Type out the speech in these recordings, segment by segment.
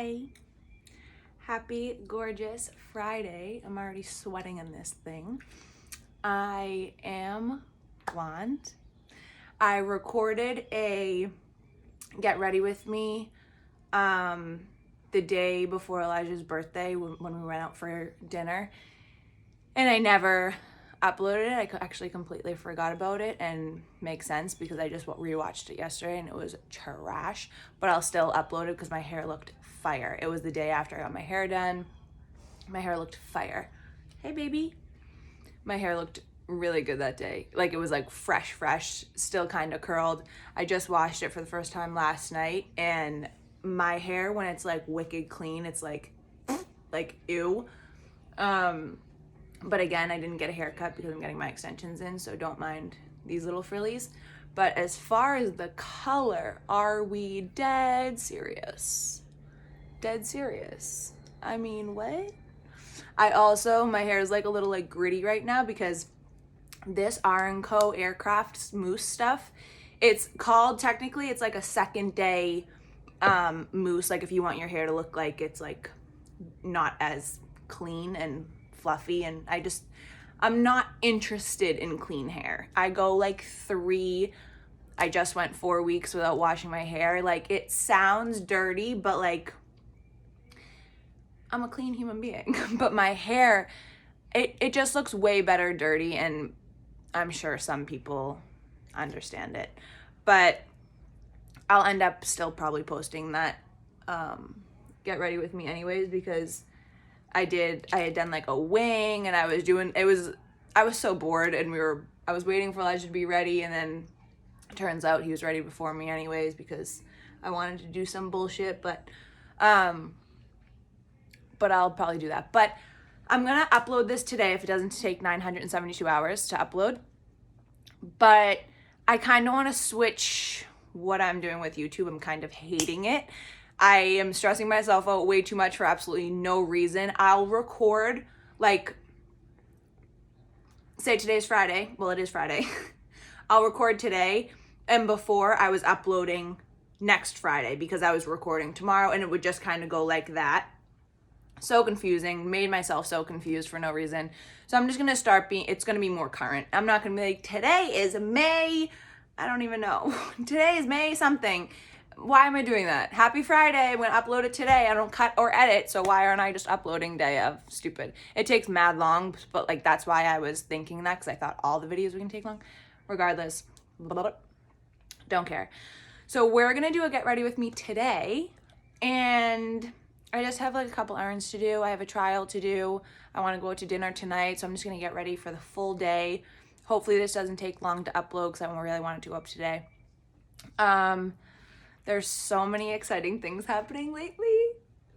Hi. Happy gorgeous Friday. I'm already sweating in this thing. I am blonde. I recorded a get ready with me the day before Elijah's birthday when we went out for dinner, and I never uploaded it. I actually completely forgot about it, and makes sense because I just rewatched it yesterday and it was trash, but I'll still upload it because my hair looked fire. It was the day after I got my hair done. My hair looked fire. Hey baby. My hair looked really good that day. Like, it was like fresh, still kind of curled. I just washed it for the first time last night, and my hair, when it's like wicked clean, it's like ew. But again, I didn't get a haircut because I'm getting my extensions in, so don't mind these little frillies. But as far as the color, are we dead serious? Dead serious. I mean, what? My hair is like a little like gritty right now because this R&Co aircraft mousse stuff, it's called, technically it's like a second day mousse, like if you want your hair to look like it's like not as clean and fluffy, and I'm not interested in clean hair. I go like 3, I just went 4 weeks without washing my hair. Like, it sounds dirty, but like, I'm a clean human being. But my hair, it just looks way better dirty, and I'm sure some people understand it. But I'll end up still probably posting that get ready with me anyways, because I had done like a wing, and I was so bored, and I was waiting for Elijah to be ready, and then it turns out he was ready before me anyways because I wanted to do some bullshit, but I'll probably do that. But I'm gonna upload this today if it doesn't take 972 hours to upload. But I kind of want to switch what I'm doing with YouTube. I'm kind of hating it. I am stressing myself out way too much for absolutely no reason. I'll record, like, say today's Friday. Well, it is Friday. I'll record today, and before I was uploading next Friday because I was recording tomorrow, and it would just kind of go like that. So confusing, made myself so confused for no reason. So I'm just going to it's going to be more current. I'm not going to be like, today is May, I don't even know. Today is May something. Why am I doing that? Happy Friday, I'm going to upload it today. I don't cut or edit, so why aren't I just uploading day of? Stupid. It takes mad long, but like, that's why I was thinking that, because I thought all the videos were going to take long. Regardless, don't care. So we're going to do a get ready with me today, and I just have like a couple errands to do. I have a trial to do. I want to go to dinner tonight, so I'm just going to get ready for the full day. Hopefully this doesn't take long to upload because I really want it to go up today. There's so many exciting things happening lately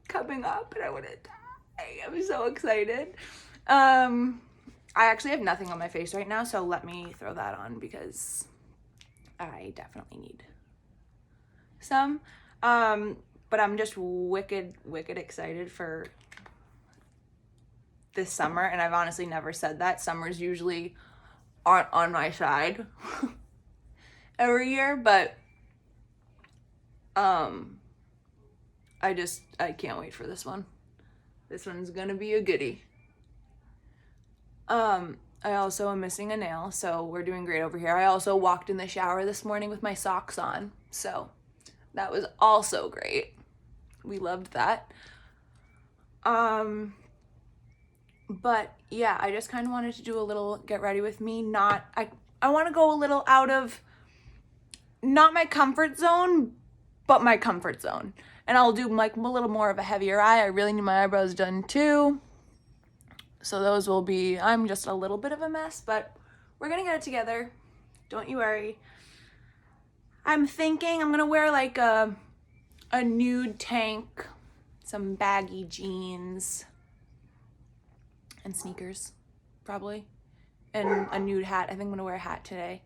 coming up, and I want to die. I'm so excited. I actually have nothing on my face right now, so let me throw that on because I definitely need some. But I'm just wicked excited for this summer, and I've honestly never said that. Summers usually aren't on my side every year, but I can't wait for this one. This one's gonna be a goodie. I also am missing a nail, so we're doing great over here. I also walked in the shower this morning with my socks on, so that was also great. We loved that. But yeah, I just kind of wanted to do a little get ready with me. I want to go a little out of, not my comfort zone, but my comfort zone. And I'll do like a little more of a heavier eye. I really need my eyebrows done too. So those will be, I'm just a little bit of a mess, but we're going to get it together. Don't you worry. I'm thinking I'm going to wear like a nude tank, some baggy jeans, and sneakers, probably, and a nude hat. I think I'm going to wear a hat today.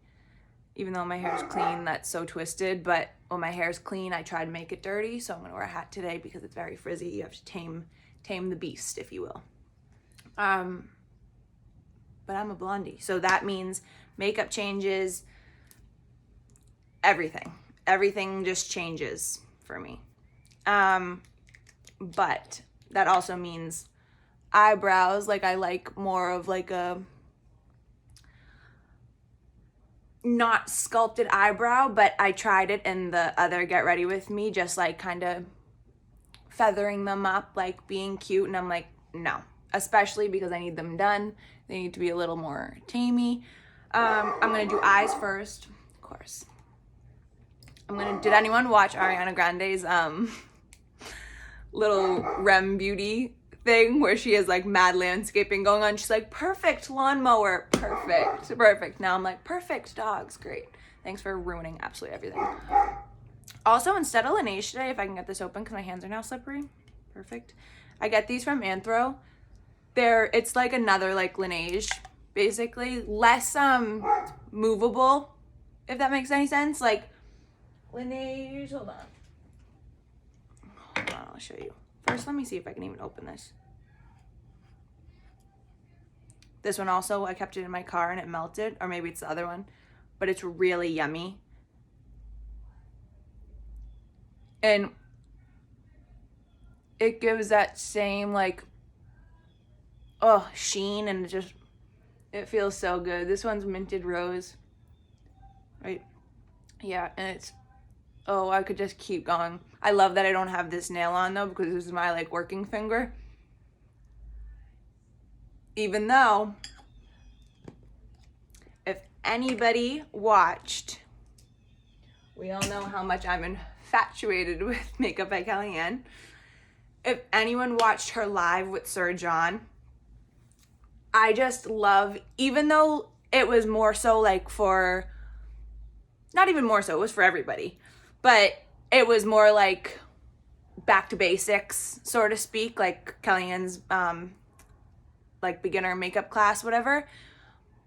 Even though my hair's clean, that's so twisted, but when my hair's clean, I try to make it dirty, so I'm going to wear a hat today because it's very frizzy. You have to tame the beast, if you will. But I'm a blondie, so that means makeup changes, everything just changes for me. but that also means eyebrows. Like, I like more of like a not sculpted eyebrow, but I tried it in the other Get Ready With Me, just like kind of feathering them up, like being cute, and I'm like, no, especially because I need them done. They need to be a little more tamey. I'm gonna do eyes first, of course. Did anyone watch Ariana Grande's little Rem Beauty thing where she has like mad landscaping going on? She's like, perfect lawnmower, perfect. Now I'm like, perfect dogs, great. Thanks for ruining absolutely everything. Also, instead of Laneige today, if I can get this open because my hands are now slippery, perfect. I get these from Anthro. It's like another like Laneige, basically. Less movable, if that makes any sense. Like Laneige, hold on, I'll show you. First, let me see if I can even open this. This one also, I kept it in my car and it melted, or maybe it's the other one, but it's really yummy. And it gives that same like, sheen, and it feels so good. This one's Minted Rose, right? Yeah, and I could just keep going. I love that I don't have this nail on though, because this is my like working finger. Even though, if anybody watched, we all know how much I'm infatuated with Makeup by Kellyanne. If anyone watched her live with Sir John, I just love, even though it was more so like not even more so, it was for everybody, but it was more like back to basics, so to speak, like Kellyanne's like beginner makeup class, whatever.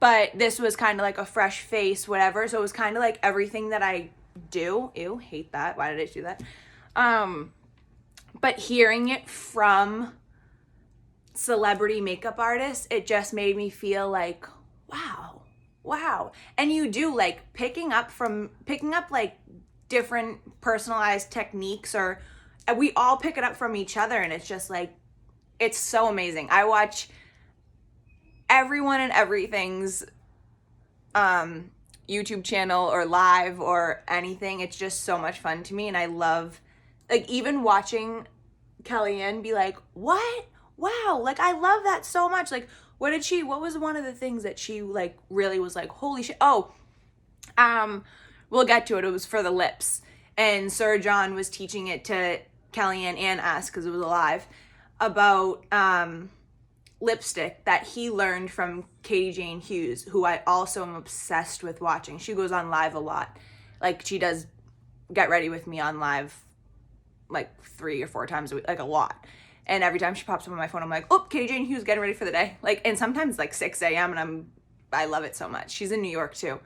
But this was kind of like a fresh face, whatever. So it was kind of like everything that I do. Ew, hate that. Why did I do that? But hearing it from celebrity makeup artists, it just made me feel like, wow. And you do like picking up like different personalized techniques, or we all pick it up from each other, and it's just like, it's so amazing. I watch everyone and everything's YouTube channel or live or anything. It's just so much fun to me, and I love like even watching Kellyanne be like, what? Wow, like I love that so much. Like what was one of the things that she like really was like, holy shit? We'll get to it. It was for the lips, and Sir John was teaching it to Kellyanne and us, because it was live, about lipstick that he learned from Katie Jane Hughes, who I also am obsessed with watching. She goes on live a lot. Like she does Get Ready With Me on live like 3 or 4 times a week, like a lot. And every time she pops up on my phone, I'm like, oh, Katie Jane Hughes getting ready for the day. Like, and sometimes like 6 a.m. and I love it so much. She's in New York too.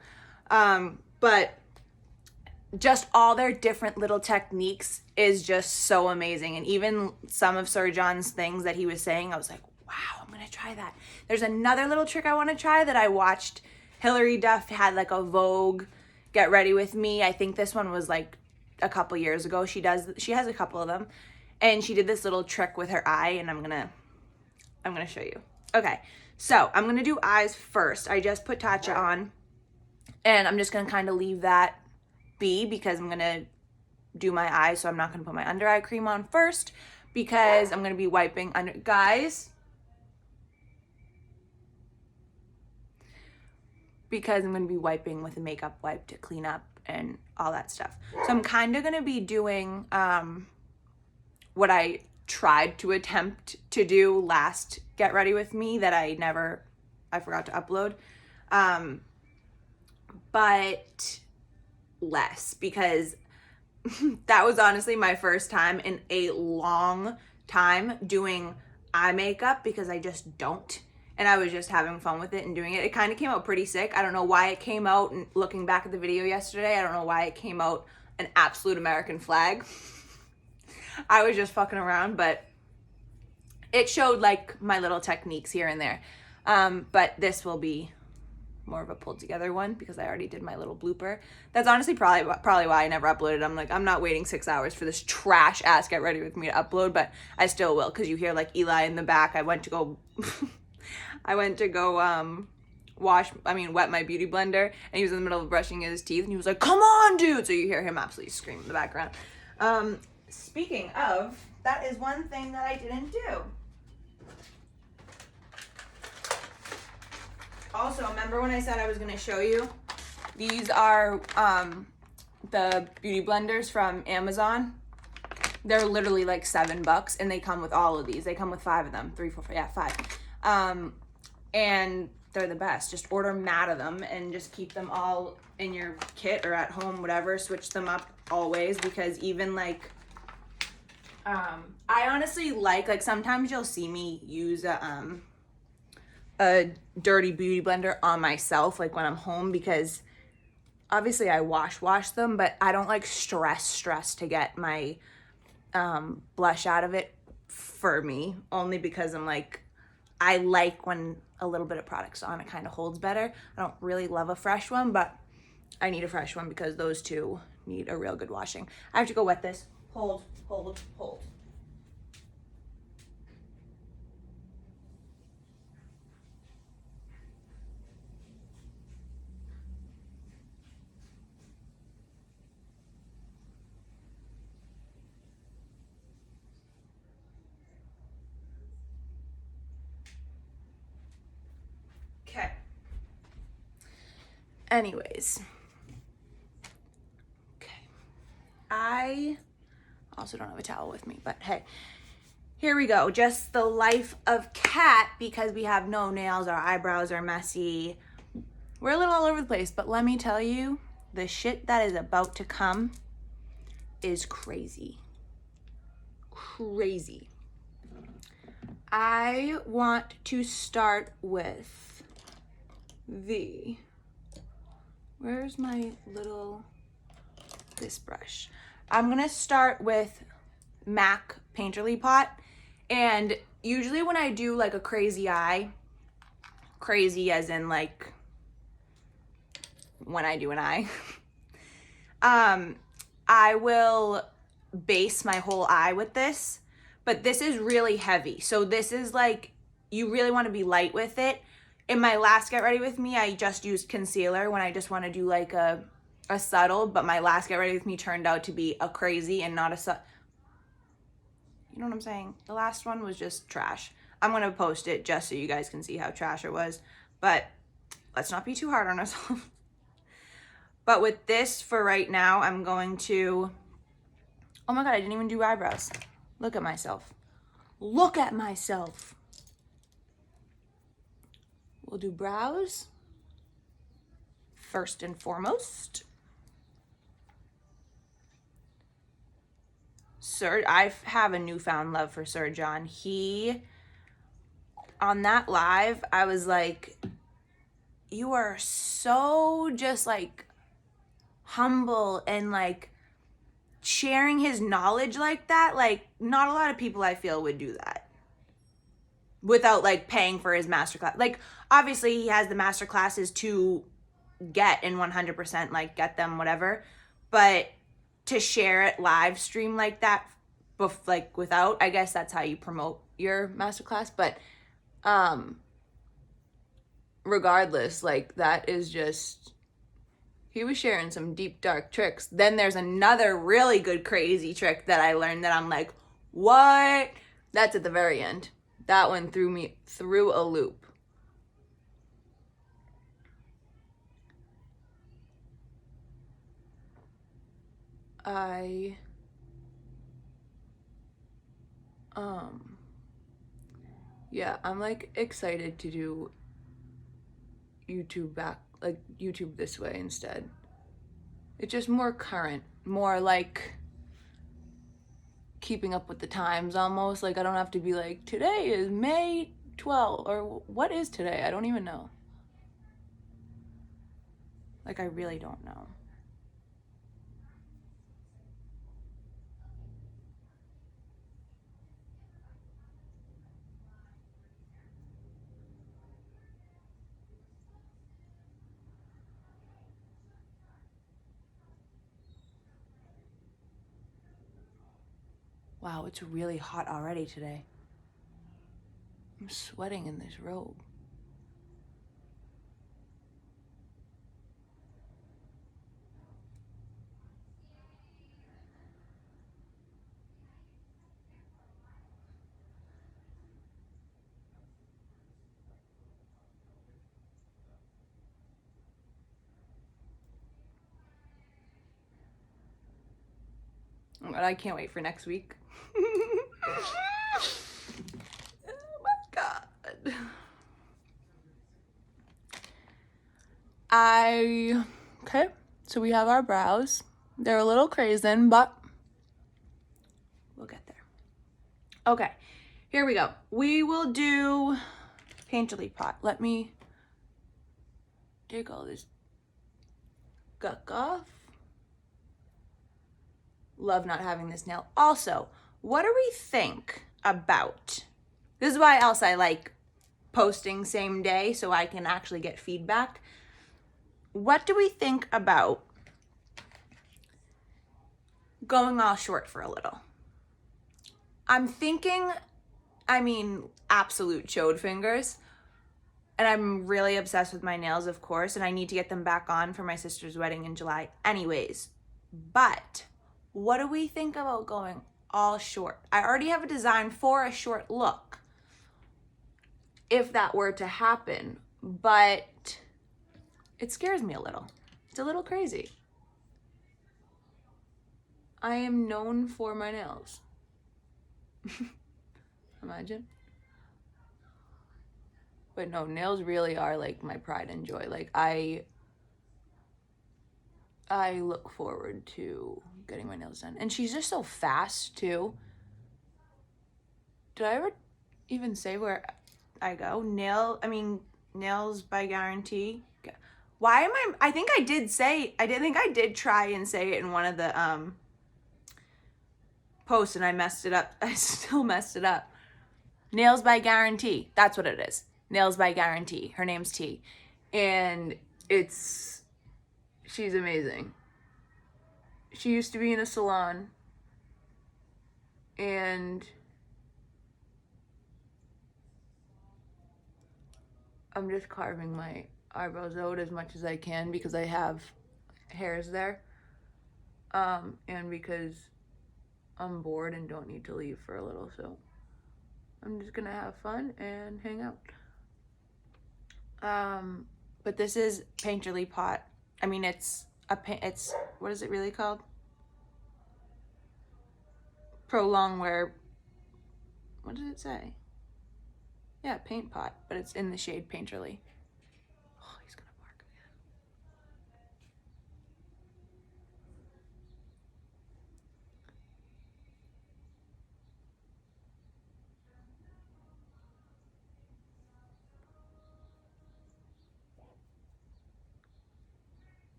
But just all their different little techniques is just so amazing. And even some of Sir John's things that he was saying, I was like, wow, I'm going to try that. There's another little trick I want to try that I watched. Hilary Duff had like a Vogue Get Ready With Me. I think this one was like a couple years ago. She has a couple of them. And she did this little trick with her eye, and I'm gonna show you. Okay, so I'm gonna do eyes first. I just put Tatcha on, and I'm just gonna kind of leave that be because I'm gonna do my eyes, so I'm not gonna put my under eye cream on first because I'm gonna be wiping under, guys. Because I'm gonna be wiping with a makeup wipe to clean up and all that stuff. So I'm kind of gonna be doing what I tried to attempt to do last Get Ready With Me that I forgot to upload. But less, because that was honestly my first time in a long time doing eye makeup, because I just don't. And I was just having fun with it and doing it. It kind of came out pretty sick. I don't know why it came out, and looking back at the video yesterday, I don't know why it came out an absolute American flag. I was just fucking around, but it showed like my little techniques here and there. But this will be more of a pulled together one because I already did my little blooper. That's honestly probably why I never uploaded. I'm like, I'm not waiting 6 hours for this trash ass Get Ready With Me to upload, but I still will because you hear like Eli in the back. I went to go wet my beauty blender, and he was in the middle of brushing his teeth and he was like, come on dude, so you hear him absolutely scream in the background. Speaking of, that is one thing that I didn't do. Also, remember when I said I was going to show you? These are the beauty blenders from Amazon. They're literally like $7, and they come with all of these. They come with 5 of them. 3, 4, 5, yeah, 5. And they're the best. Just order mad of them and just keep them all in your kit or at home, whatever. Switch them up always, because even like, I honestly like sometimes you'll see me use a dirty beauty blender on myself, like when I'm home, because obviously I wash them, but I don't like stress to get my blush out of it for me, only because I'm like, I like when a little bit of product's on, it kind of holds better. I don't really love a fresh one, but I need a fresh one because those two need a real good washing. I have to go wet this. Hold. Okay. Anyways. Okay. I also don't have a towel with me, but hey. Here we go. Just the life of Kat, because we have no nails, our eyebrows are messy. We're a little all over the place, but let me tell you, the shit that is about to come is crazy. Crazy. I want to start with where's my this brush? I'm gonna start with MAC Painterly Pot, and usually when I do like a crazy eye, crazy as in like when I do an eye, I will base my whole eye with this, but this is really heavy. So this is like, you really want to be light with it. In my last Get Ready With Me, I just used concealer when I just want to do like a subtle, but my last Get Ready With Me turned out to be a crazy and not a subtle. You know what I'm saying? The last one was just trash. I'm going to post it just so you guys can see how trash it was, but let's not be too hard on ourselves. But with this for right now, I'm going to, oh my God, I didn't even do eyebrows. Look at myself. Look at myself. We'll do brows first and foremost. I have a newfound love for Sir John. On that live, I was like, you are so just like humble and like sharing his knowledge like that. Like, not a lot of people I feel would do that without like paying for his masterclass. Like, obviously he has the masterclasses to get and 100% like get them, whatever, but to share it live stream like that, like without, I guess that's how you promote your masterclass. But regardless, like that is just, he was sharing some deep dark tricks. Then there's another really good crazy trick that I learned that I'm like, what? That's at the very end. That one threw me through a loop. Yeah, I'm like excited to do YouTube YouTube this way instead. It's just more current, more like keeping up with the times almost. Like I don't have to be like, today is May 12th, or what is today? I don't even know. Like I really don't know. Wow, it's really hot already today. I'm sweating in this robe. But I can't wait for next week. Oh my God. Okay, so we have our brows. They're a little crazy, but we'll get there. Okay, here we go. We will do Painterly Pot. Let me take all this guck off. Love not having this nail. Also, what do we think about, this is why else I like posting same day so I can actually get feedback. What do we think about going all short for a little? I'm thinking, absolute chode fingers. And I'm really obsessed with my nails, of course, and I need to get them back on for my sister's wedding in July anyways. But what do we think about going all short? I already have a design for a short look, if that were to happen, but it scares me a little. It's a little crazy. I am known for my nails. Imagine. But no, nails really are like my pride and joy. Like I look forward to getting my nails done. And she's just so fast too. Did I ever even say where I go? Nails by Guarantee. Why am I think I did try and say it in one of the posts and I messed it up. I still messed it up. Nails by Guarantee. That's what it is. Nails by Guarantee. Her name's T. And she's amazing. She used to be in a salon and I'm just carving my eyebrows out as much as I can because I have hairs there. And because I'm bored and don't need to leave for a little, so I'm just gonna have fun and hang out. But this is Painterly Pot. It's what is it really called? Prolong wear. What did it say? Yeah, paint pot, but it's in the shade Painterly. Oh, he's gonna bark again.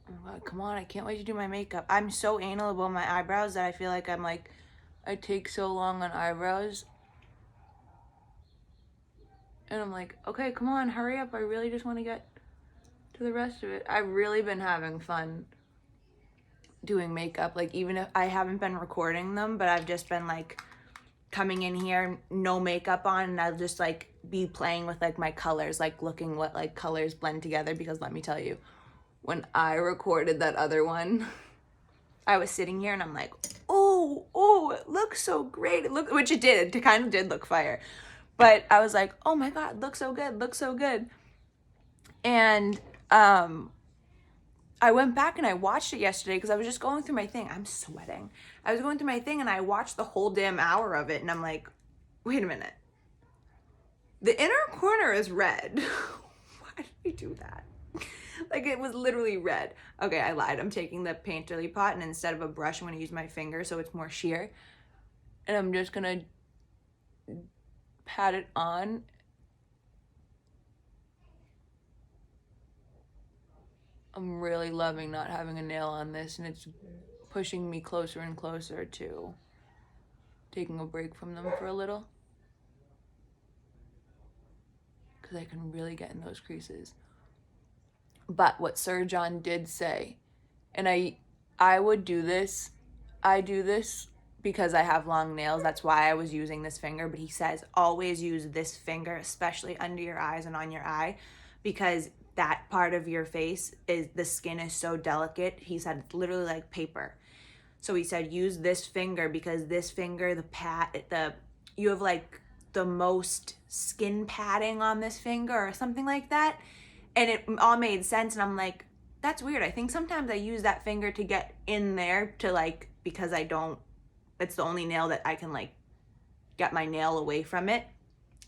Oh God, come on, I can't wait to do my makeup. I'm so anal about my eyebrows that I feel like I take so long on eyebrows. And I'm like, okay, come on, hurry up. I really just want to get to the rest of it. I've really been having fun doing makeup. Like, even if I haven't been recording them, but I've just been like coming in here, no makeup on, and I'll just like be playing with like my colors, like looking what like colors blend together. Because let me tell you, when I recorded that other one, I was sitting here and I'm like, oh, it looks so great. Which it did. It kind of did look fire. But I was like, oh my God, looks so good. And I went back and I watched it yesterday because I was just going through my thing. I'm sweating. I was going through my thing and I watched the whole damn hour of it and I'm like, wait a minute. The inner corner is red. Why did we do that? Like, it was literally red. Okay, I lied. I'm taking the Painterly Pot and instead of a brush, I'm going to use my finger so it's more sheer. And I'm just going to pat it on. I'm really loving not having a nail on this, and it's pushing me closer and closer to taking a break from them for a little. because I can really get in those creases. But what Sir John did say, and I would do this, I do this because I have long nails. That's why I was using this finger. But he says always use this finger, especially under your eyes and on your eye, because that part of your face is, the skin is so delicate. He said it's literally like paper. So he said use this finger because this finger, you have like the most skin padding on this finger or something like that. And it all made sense. And I'm like, that's weird. I think sometimes I use that finger to get in there to like, because it's the only nail that I can like get my nail away from it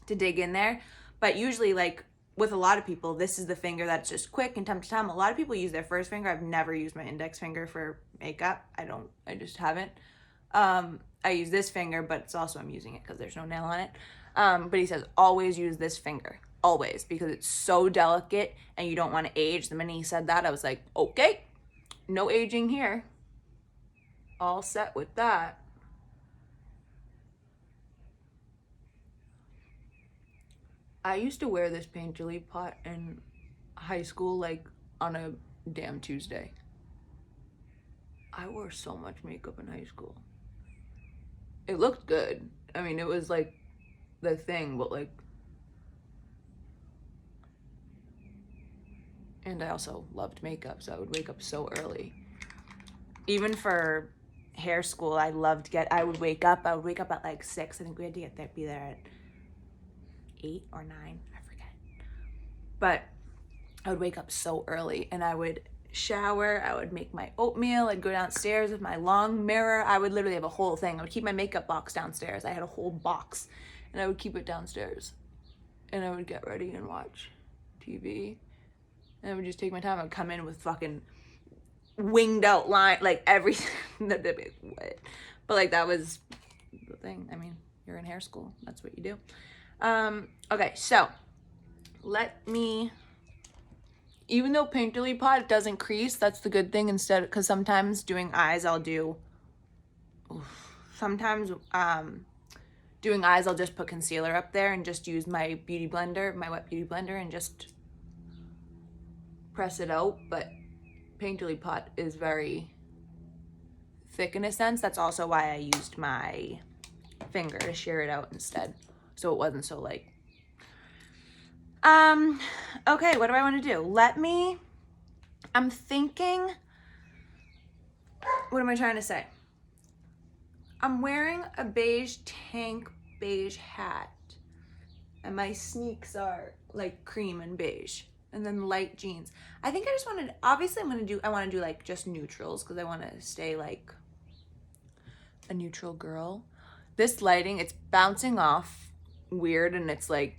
to dig in there. But usually like with a lot of people, this is the finger that's just quick and time to time. A lot of people use their first finger. I've never used my index finger for makeup. I just haven't. I use this finger, but it's also, I'm using it because there's no nail on it. But he says always use this finger. Always, because it's so delicate and you don't want to age. The minute he said that, I was like, okay, no aging here. All set with that. I used to wear this painterly pot in high school, like on a damn Tuesday. I wore so much makeup in high school. It looked good. I mean, it was like the thing, but like, and I also loved makeup, so I would wake up so early. Even for hair school, I would wake up at like 6. I think we had to be there at 8 or 9, I forget. But I would wake up so early and I would shower, I would make my oatmeal, I'd go downstairs with my long mirror. I would literally have a whole thing. I would keep my makeup box downstairs. I had a whole box and I would keep it downstairs. And I would get ready and watch TV. And I would just take my time. I would come in with fucking winged out line, like everything. But like that was the thing. I mean, you're in hair school. That's what you do. Okay, so even though painterly pot doesn't crease, that's the good thing instead, because sometimes doing eyes I'll just put concealer up there and just use my wet beauty blender and just press it out. But painterly pot is very thick in a sense. That's also why I used my finger to shear it out instead, so it wasn't so like okay, what do I want to do? I'm thinking, what am I trying to say? I'm wearing a beige tank, beige hat, and my sneaks are like cream and beige, and then light jeans. I think I just wanted, obviously I want to do like just neutrals because I want to stay like a neutral girl. This lighting, it's bouncing off weird, and it's like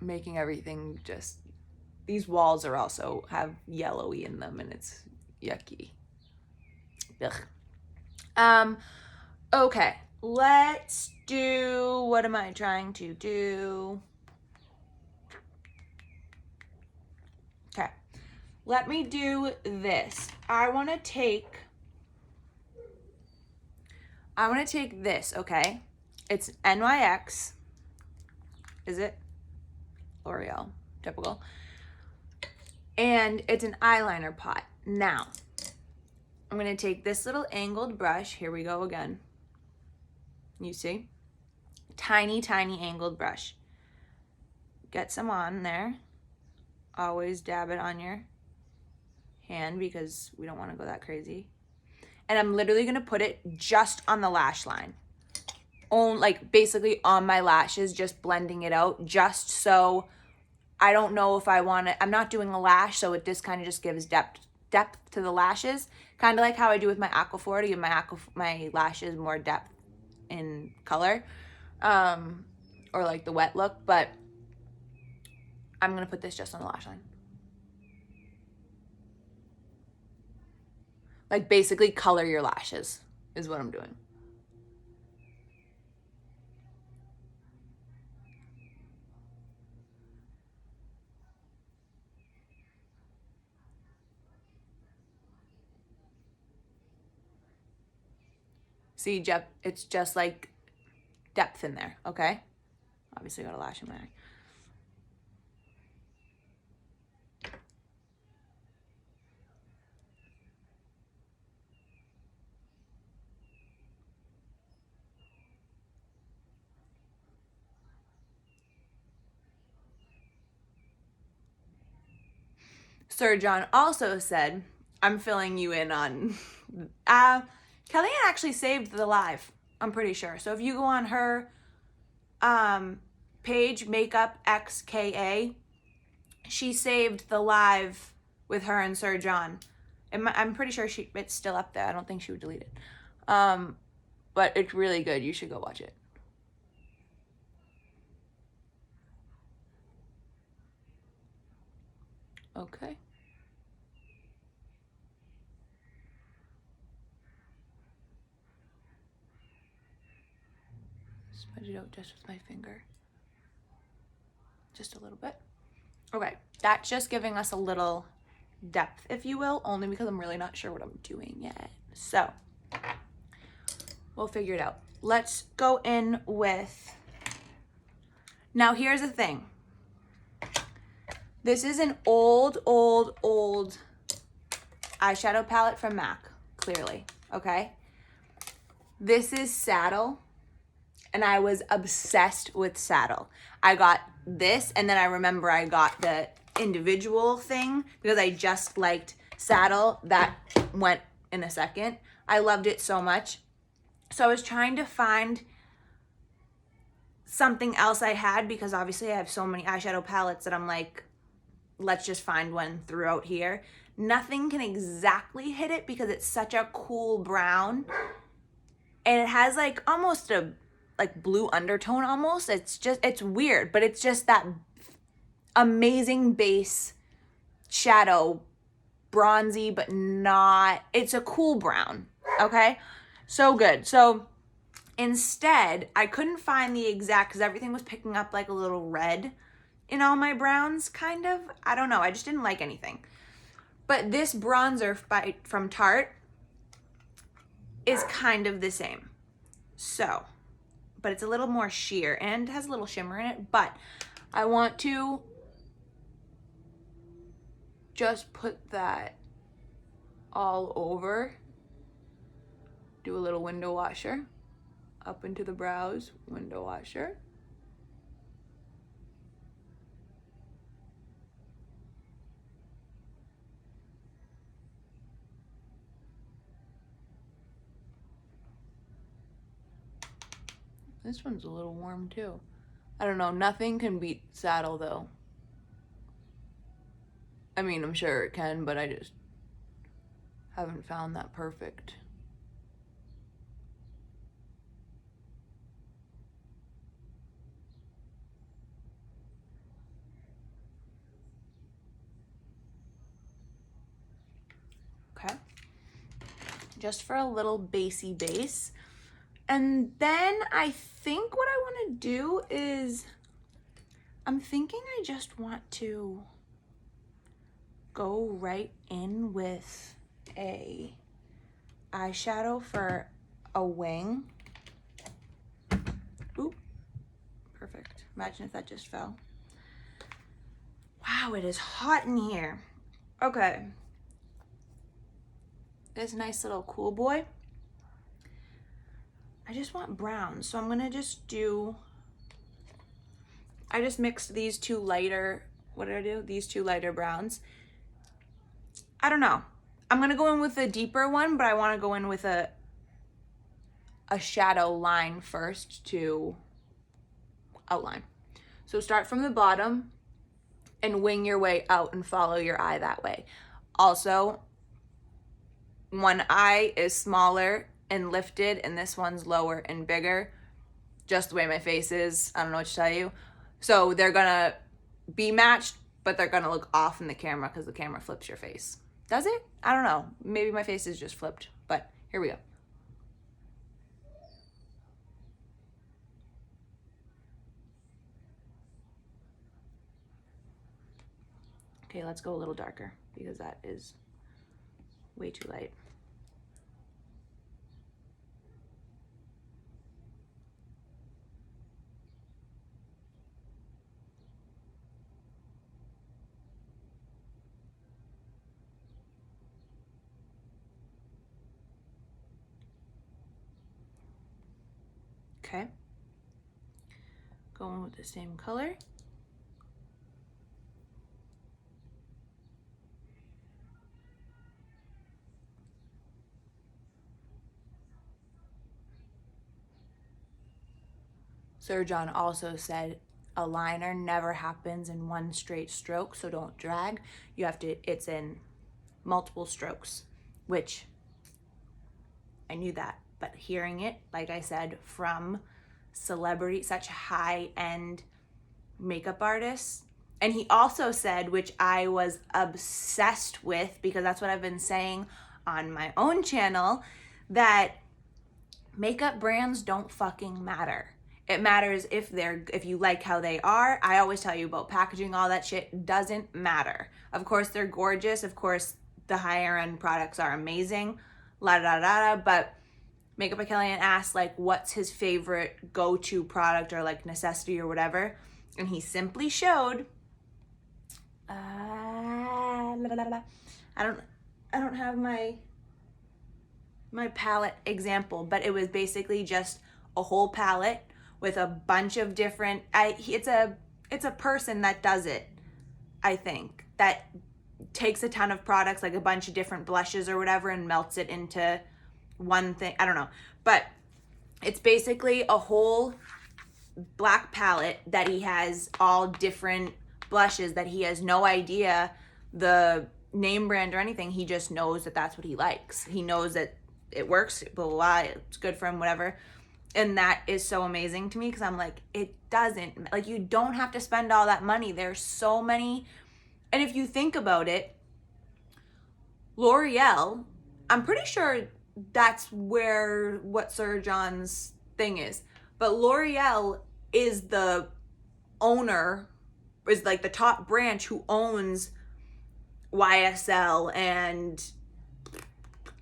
making everything just, these walls are also have yellowy in them and it's yucky. Ugh. Okay, let's do, what am I trying to do? Okay, let me do this. I want to take this, okay? It's NYX. Is it? L'Oreal, typical. And it's an eyeliner pot. Now, I'm going to take this little angled brush. Here we go again. You see? Tiny, tiny angled brush. Get some on there. Always dab it on your hand because we don't want to go that crazy. And I'm literally going to put it just on the lash line. Like basically on my lashes, just blending it out, just so I don't know if I want to, I'm not doing a lash, so it just kind of just gives depth to the lashes, kind of like how I do with my Aquaphor to give my lashes more depth in color, or like the wet look. But I'm going to put this just on the lash line. Like basically color your lashes is what I'm doing. See, Jeff, it's just like depth in there, okay? Obviously got a lash in my eye. Sir John also said, I'm filling you in on, Kellyanne actually saved the live, I'm pretty sure. So if you go on her page, Makeup XKA, she saved the live with her and Sir John. I'm pretty sure it's still up there. I don't think she would delete it. But it's really good. You should go watch it. Okay. Smudge it out just with my finger. Just a little bit. Okay, that's just giving us a little depth, if you will, only because I'm really not sure what I'm doing yet. So, we'll figure it out. Let's go in with, now here's the thing. This is an old eyeshadow palette from MAC, clearly, okay? This is Saddle, and I was obsessed with Saddle. I got this, and then I remember I got the individual thing because I just liked Saddle. That went in a second. I loved it so much. So I was trying to find something else I had because obviously I have so many eyeshadow palettes that I'm like, let's just find one throughout here. Nothing can exactly hit it because it's such a cool brown. And it has like almost a like blue undertone almost. It's weird, but it's just that amazing base shadow, bronzy, but not, it's a cool brown, okay? So good. So instead, I couldn't find the exact, because everything was picking up like a little red in all my browns, kind of. I don't know, I just didn't like anything. But this bronzer from Tarte is kind of the same. So, but it's a little more sheer and has a little shimmer in it, but I want to just put that all over. Do a little window washer up into the brows, window washer. This one's a little warm too. I don't know, nothing can beat Saddle though. I mean, I'm sure it can, but I just haven't found that perfect. Okay. Just for a little basey base. And then I think what I want to do is, I'm thinking I just want to go right in with a eyeshadow for a wing. Oop, perfect. Imagine if that just fell. Wow, it is hot in here. Okay. This nice little cool boy. I just want brown, so I'm gonna just do, I just mixed these two lighter, what did I do? These two lighter browns. I don't know. I'm gonna go in with a deeper one, but I wanna go in with a shadow line first to outline. So start from the bottom and wing your way out and follow your eye that way. Also, one eye is smaller and lifted and this one's lower and bigger, just the way my face is. I don't know what to tell you. So they're gonna be matched, but they're gonna look off in the camera because the camera flips your face. Does it? I don't know. Maybe my face is just flipped, but here we go. Okay, let's go a little darker because that is way too light. Okay, going with the same color. Sir John also said a liner never happens in one straight stroke, so don't drag. You have to, it's in multiple strokes, which I knew that, but hearing it, like I said, from celebrity, such high-end makeup artists. And he also said, which I was obsessed with because that's what I've been saying on my own channel, that makeup brands don't fucking matter. It matters if you like how they are. I always tell you about packaging, all that shit doesn't matter. Of course they're gorgeous. Of course the higher end products are amazing. La da da da. But Makeup by Kellyanne asked like what's his favorite go-to product or like necessity or whatever, and he simply showed. I don't have my palette example, but it was basically just a whole palette with a bunch of different. It's a person that does it. I think that takes a ton of products, like a bunch of different blushes or whatever, and melts it into one thing. I don't know, but it's basically a whole black palette that he has all different blushes that he has no idea the name brand or anything. He just knows that that's what he likes. He knows that it works, blah, blah, blah, it's good for him, whatever. And that is so amazing to me because I'm like, it doesn't, like, you don't have to spend all that money. There's so many. And if you think about it, L'Oreal, I'm pretty sure that's what Sir John's thing is. But L'Oreal is the owner, is like the top branch who owns YSL and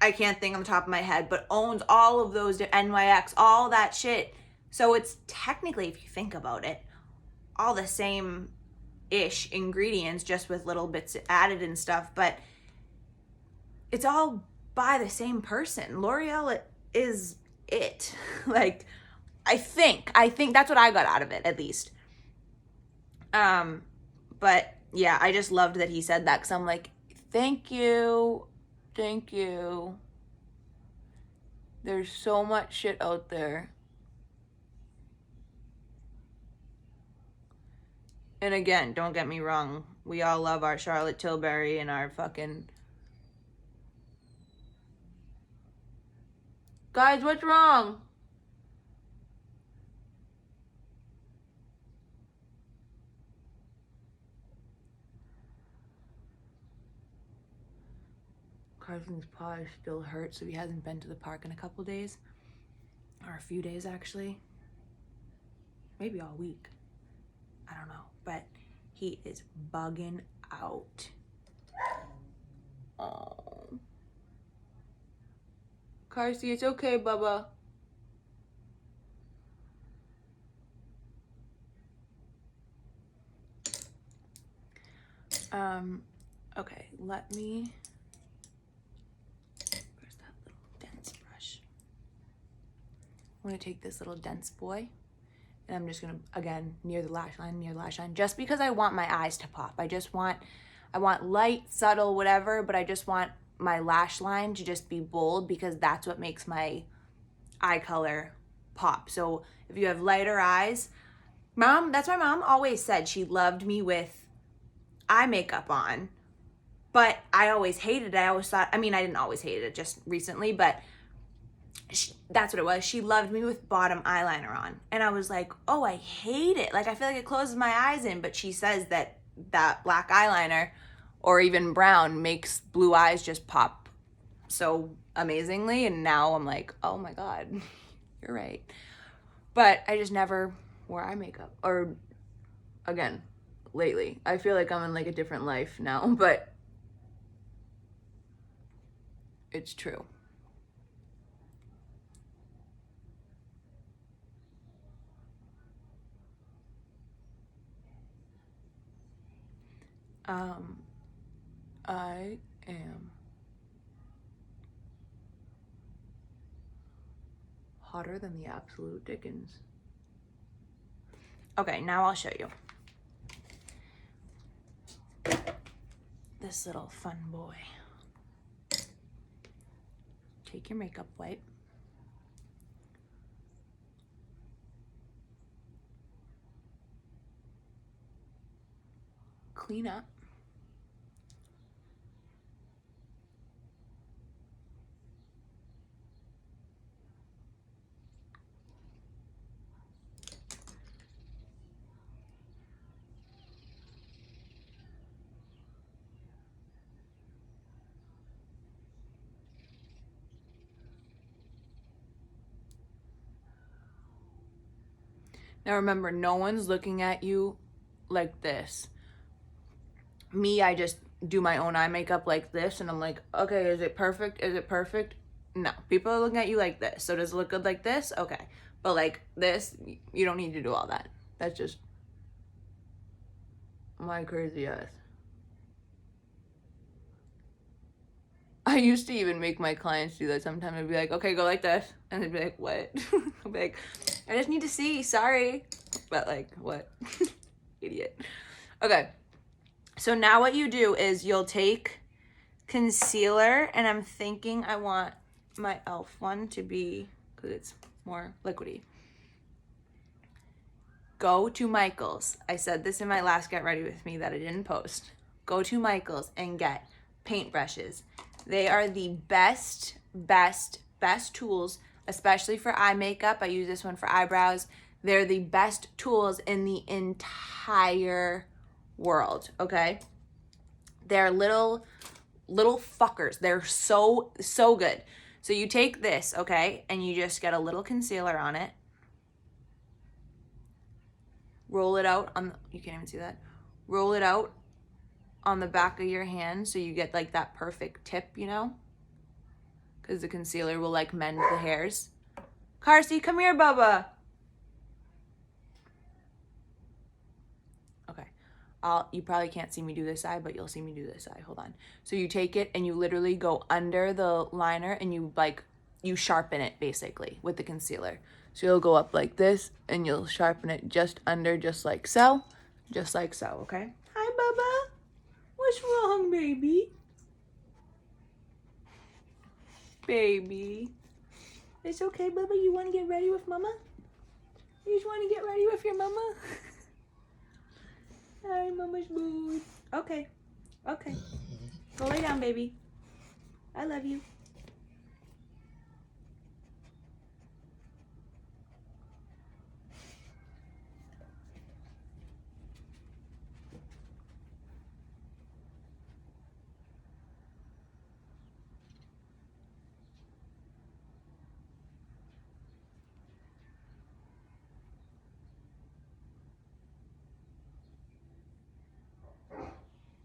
I can't think on the top of my head, but owns all of those, NYX, all that shit. So it's technically, if you think about it, all the same-ish ingredients, just with little bits added and stuff, but it's all by the same person. L'Oreal is it. Like, I think that's what I got out of it, at least. But yeah, I just loved that he said that because I'm like, thank you. There's so much shit out there. And again, don't get me wrong. We all love our Charlotte Tilbury and our fucking... Guys, what's wrong? Carson's paw still hurts, so he hasn't been to the park in a couple days. Or a few days, actually. Maybe all week. I don't know. But he is bugging out. Oh. Carsey, it's okay, Bubba. Okay, let me... Where's that little dense brush? I'm gonna take this little dense boy, and I'm just gonna, again, near the lash line, just because I want my eyes to pop. I want light, subtle, whatever, but I just want my lash line to just be bold because that's what makes my eye color pop. So if you have lighter eyes, that's why Mom always said she loved me with eye makeup on, but I always hated it. I always thought, I mean, I didn't always hate it, just recently, but that's what it was. She loved me with bottom eyeliner on. And I was like, oh, I hate it. Like, I feel like it closes my eyes in, but she says that black eyeliner or even brown makes blue eyes just pop so amazingly. And now I'm like, oh my God, you're right. But I just never wore eye makeup. Or again, lately. I feel like I'm in like a different life now, but it's true. I am hotter than the absolute Dickens. Okay, now I'll show you this little fun boy. Take your makeup wipe. clean up. Now remember, no one's looking at you like this. Me, I just do my own eye makeup like this, and I'm like, okay, is it perfect? Is it perfect? No, people are looking at you like this. So does it look good like this? Okay. But like this, you don't need to do all that. That's just my crazy ass. I used to even make my clients do that sometimes. I'd be like, okay, go like this. And they'd be like, what? I'd be like, I just need to see, sorry. But like, what? Idiot. Okay. So now what you do is you'll take concealer, and I'm thinking I want my e.l.f. one to be, because it's more liquidy. Go to Michael's. I said this in my last Get Ready With Me that I didn't post. Go to Michael's and get paintbrushes. They are the best tools, especially for eye makeup. I use this one for eyebrows. They're the best tools in the entire world, okay? They're little fuckers. They're so good. So you take this, okay, and you just get a little concealer on it. Roll it out on, you can't even see that. Roll it out on the back of your hand so you get like that perfect tip, you know? Because the concealer will like mend the hairs. Carsey, come here, Bubba. Okay. You probably can't see me do this eye, but you'll see me do this eye. Hold on. So you take it and you literally go under the liner and you sharpen it basically with the concealer. So you'll go up like this and you'll sharpen it just under, just like so. Just like so, okay? Hi, Bubba. What's wrong, baby? Baby. It's okay, Bubba. You want to get ready with Mama? You just want to get ready with your Mama? Hi, Mama's mood. Okay. Okay. Go lay down, baby. I love you.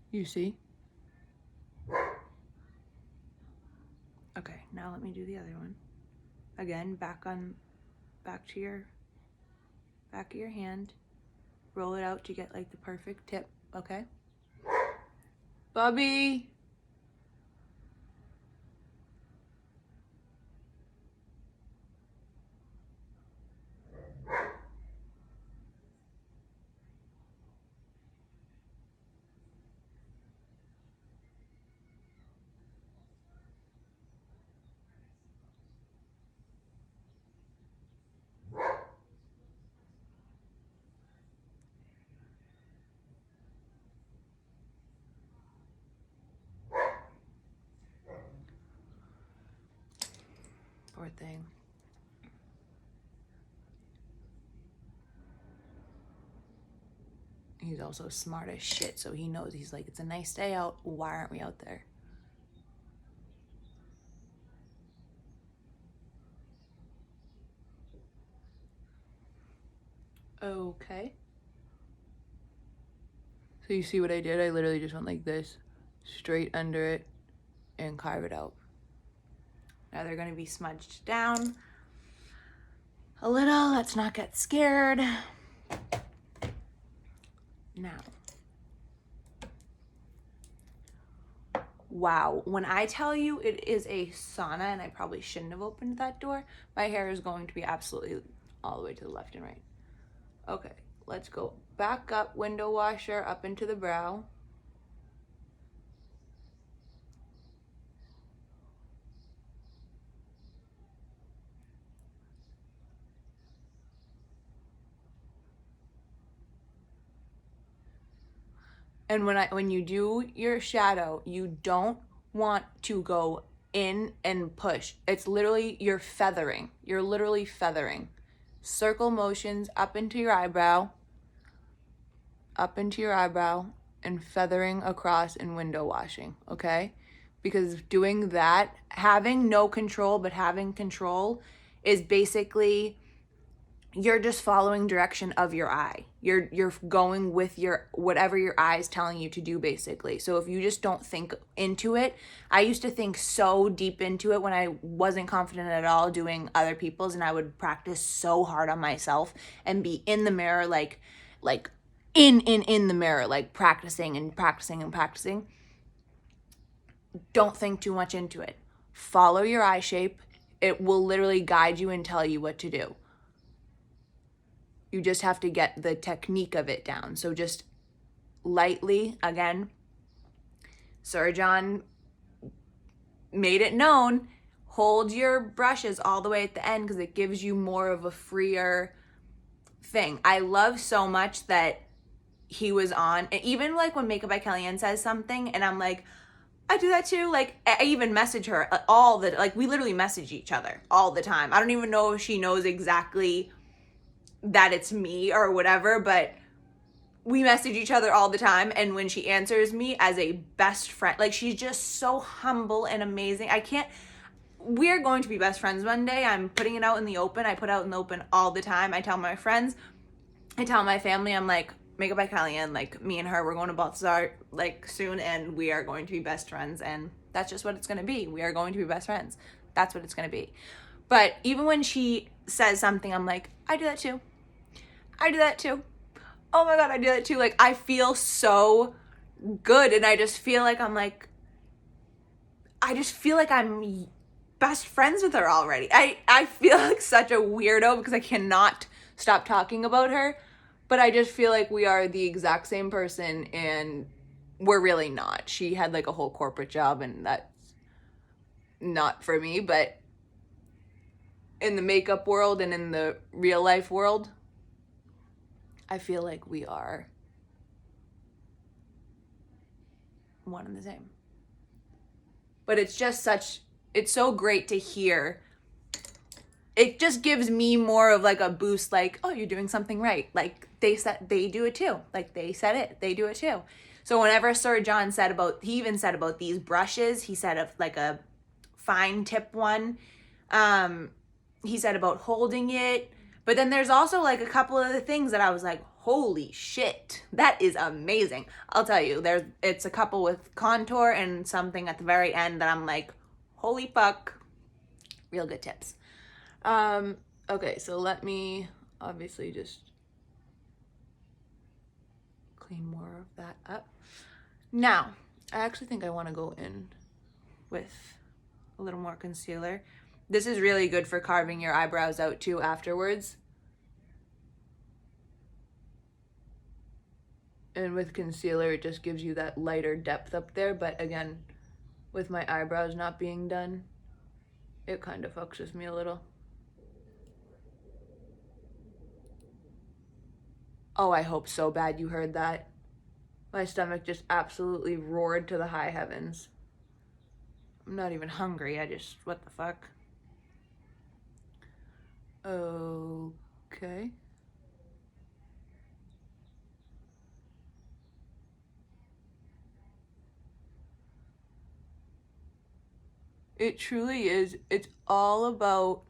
You see? Okay, now let me do the other one. Again, back to your back of your hand. Roll it out to get like the perfect tip, okay? Bubby! Poor thing. He's also smart as shit, so he knows. He's like, it's a nice day out. Why aren't we out there? Okay. So you see what I did? I literally just went like this, straight under it, and carve it out. Now they're gonna be smudged down a little. Let's not get scared. Now. Wow, when I tell you it is a sauna, and I probably shouldn't have opened that door, my hair is going to be absolutely all the way to the left and right. Okay, let's go back up, window washer, up into the brow. And when you do your shadow, you don't want to go in and push. It's literally you're feathering. You're literally feathering. Circle motions up into your eyebrow, and feathering across and window washing, okay? Because doing that, having no control but having control is basically you're just following direction of your eye. You're going with your whatever your eye is telling you to do, basically. So if you just don't think into it, I used to think so deep into it when I wasn't confident at all doing other people's, and I would practice so hard on myself and be in the mirror like in the mirror, like practicing and practicing and practicing. Don't think too much into it. Follow your eye shape. It will literally guide you and tell you what to do. You just have to get the technique of it down. So just lightly, again, Sir John made it known, hold your brushes all the way at the end because it gives you more of a freer thing. I love so much that he was on, even like when Makeup by Kellyanne says something and I'm like, I do that too. Like, I even message her all the, like, we literally message each other all the time. I don't even know if she knows exactly that it's me or whatever, but we message each other all the time. And when she answers me as a best friend, like, she's just so humble and amazing. We're going to be best friends one day. I'm putting it out in the open. I put out in the open all the time. I tell my friends, I tell my family, I'm like, Makeup by Kellyanne, like, me and her, we're going to Balthazar, like, soon, and we are going to be best friends, and that's just what it's going to be. We are going to be best friends. That's what it's going to be. But even when she says something, I'm like, I do that too. I do that too. Oh my God, I do that too. Like, I feel so good, and I just feel like I'm best friends with her already. I feel like such a weirdo because I cannot stop talking about her, but I just feel like we are the exact same person, and we're really not. She had like a whole corporate job, and that's not for me, but in the makeup world and in the real life world, I feel like we are one and the same. But it's so great to hear. It just gives me more of like a boost, like, oh, you're doing something right. Like, they do it too. Like, they said it, they do it too. So whenever Sir John he even said about these brushes, he said of like a fine tip one. He said about holding it. But then there's also like a couple of the things that I was like, holy shit, that is amazing. I'll tell you, it's a couple with contour and something at the very end that I'm like, holy fuck, real good tips. Okay, so let me obviously just clean more of that up. Now, I actually think I want to go in with a little more concealer. This is really good for carving your eyebrows out too afterwards. And with concealer, it just gives you that lighter depth up there. But again, with my eyebrows not being done, it kind of fucks with me a little. Oh, I hope so bad you heard that. My stomach just absolutely roared to the high heavens. I'm not even hungry. What the fuck? Okay. It truly is. It's all about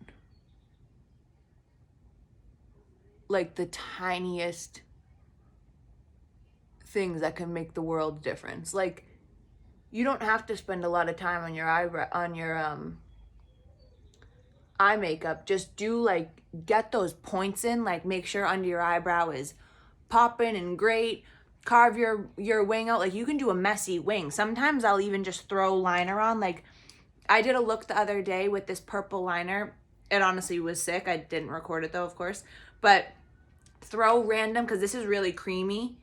like the tiniest things that can make the world difference. Like, you don't have to spend a lot of time on your eye makeup. Just get those points in, like make sure under your eyebrow is popping and great. Carve your wing out. Like, you can do a messy wing. Sometimes I'll even just throw liner on. Like, I did a look the other day with this purple liner. It honestly was sick. I didn't record it though, of course. But throw random, because this is really creamy.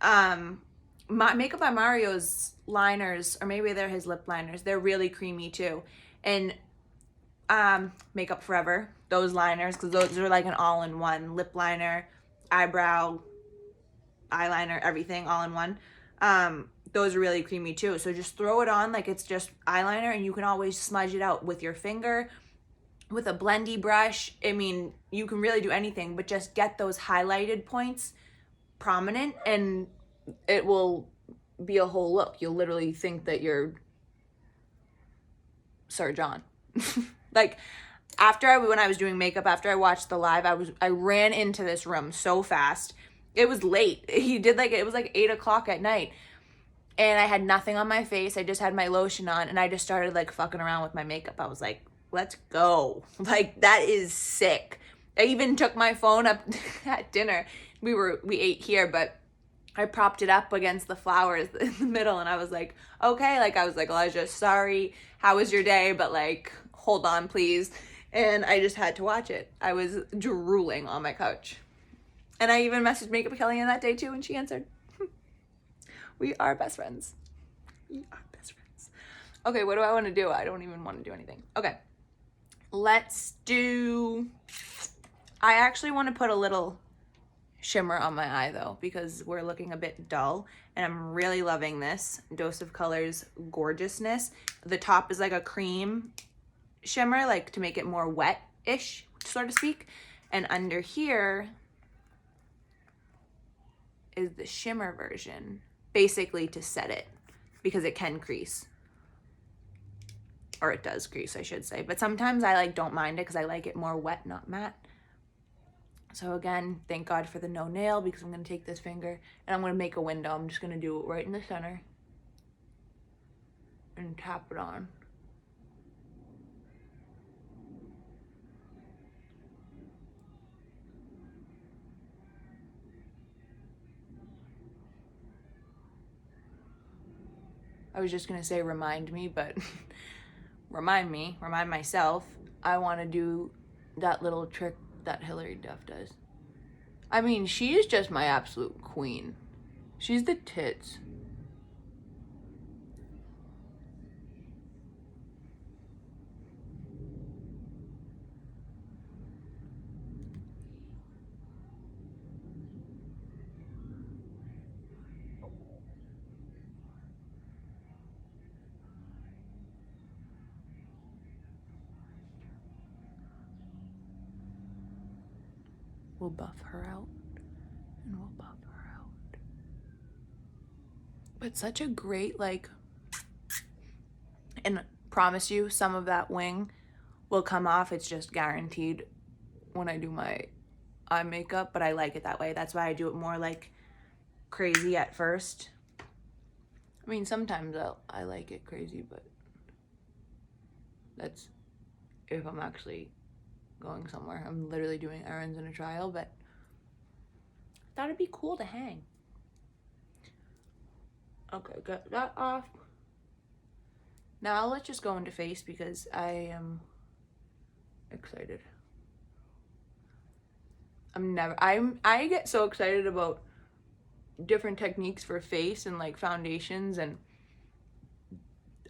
My Makeup by Mario's liners, or maybe they're his lip liners, they're really creamy too. And Makeup Forever, those liners, because those are like an all-in-one lip liner, eyebrow, eyeliner, everything all in one. Those are really creamy too. So just throw it on like it's just eyeliner, and you can always smudge it out with your finger, with a blendy brush. I mean, you can really do anything, but just get those highlighted points prominent and it will be a whole look. You'll literally think that you're Sir John. Like when I was doing makeup, after I watched the live, I ran into this room so fast. It was late. It was like 8 o'clock at night. And I had nothing on my face. I just had my lotion on, and I just started like fucking around with my makeup. I was like, let's go. Like, that is sick. I even took my phone up at dinner. We ate here, but I propped it up against the flowers in the middle, and I was like, okay. Like, I was like, Elijah, sorry. How was your day? But like, hold on, please. And I just had to watch it. I was drooling on my couch. And I even messaged Makeup Kellyanne that day too, and she answered. We are best friends. We are best friends. Okay, what do I want to do? I don't even want to do anything. Okay, I actually want to put a little shimmer on my eye though, because we're looking a bit dull, and I'm really loving this Dose of Colors gorgeousness. The top is like a cream shimmer, like to make it more wet-ish, so to speak. And under here is the shimmer version, basically to set it, because it can crease. Or it does crease, I should say. But sometimes I don't mind it because I like it more wet, not matte. So again, thank God for the no nail, because I'm going to take this finger and I'm going to make a window. I'm just going to do it right in the center and tap it on. I was just going to say remind me, but remind myself, I want to do that little trick that Hilary Duff does. I mean, she is just my absolute queen. She's the tits. We'll buff her out, and we'll buff her out. But such a great, and promise you, some of that wing will come off. It's just guaranteed when I do my eye makeup, but I like it that way. That's why I do it more crazy at first. I mean, sometimes I like it crazy, but that's if I'm actually going somewhere. I'm literally doing errands in a trial, but I thought it'd be cool to hang. Okay, got that off. Now let's just go into face, because I am excited. I get so excited about different techniques for face and foundations and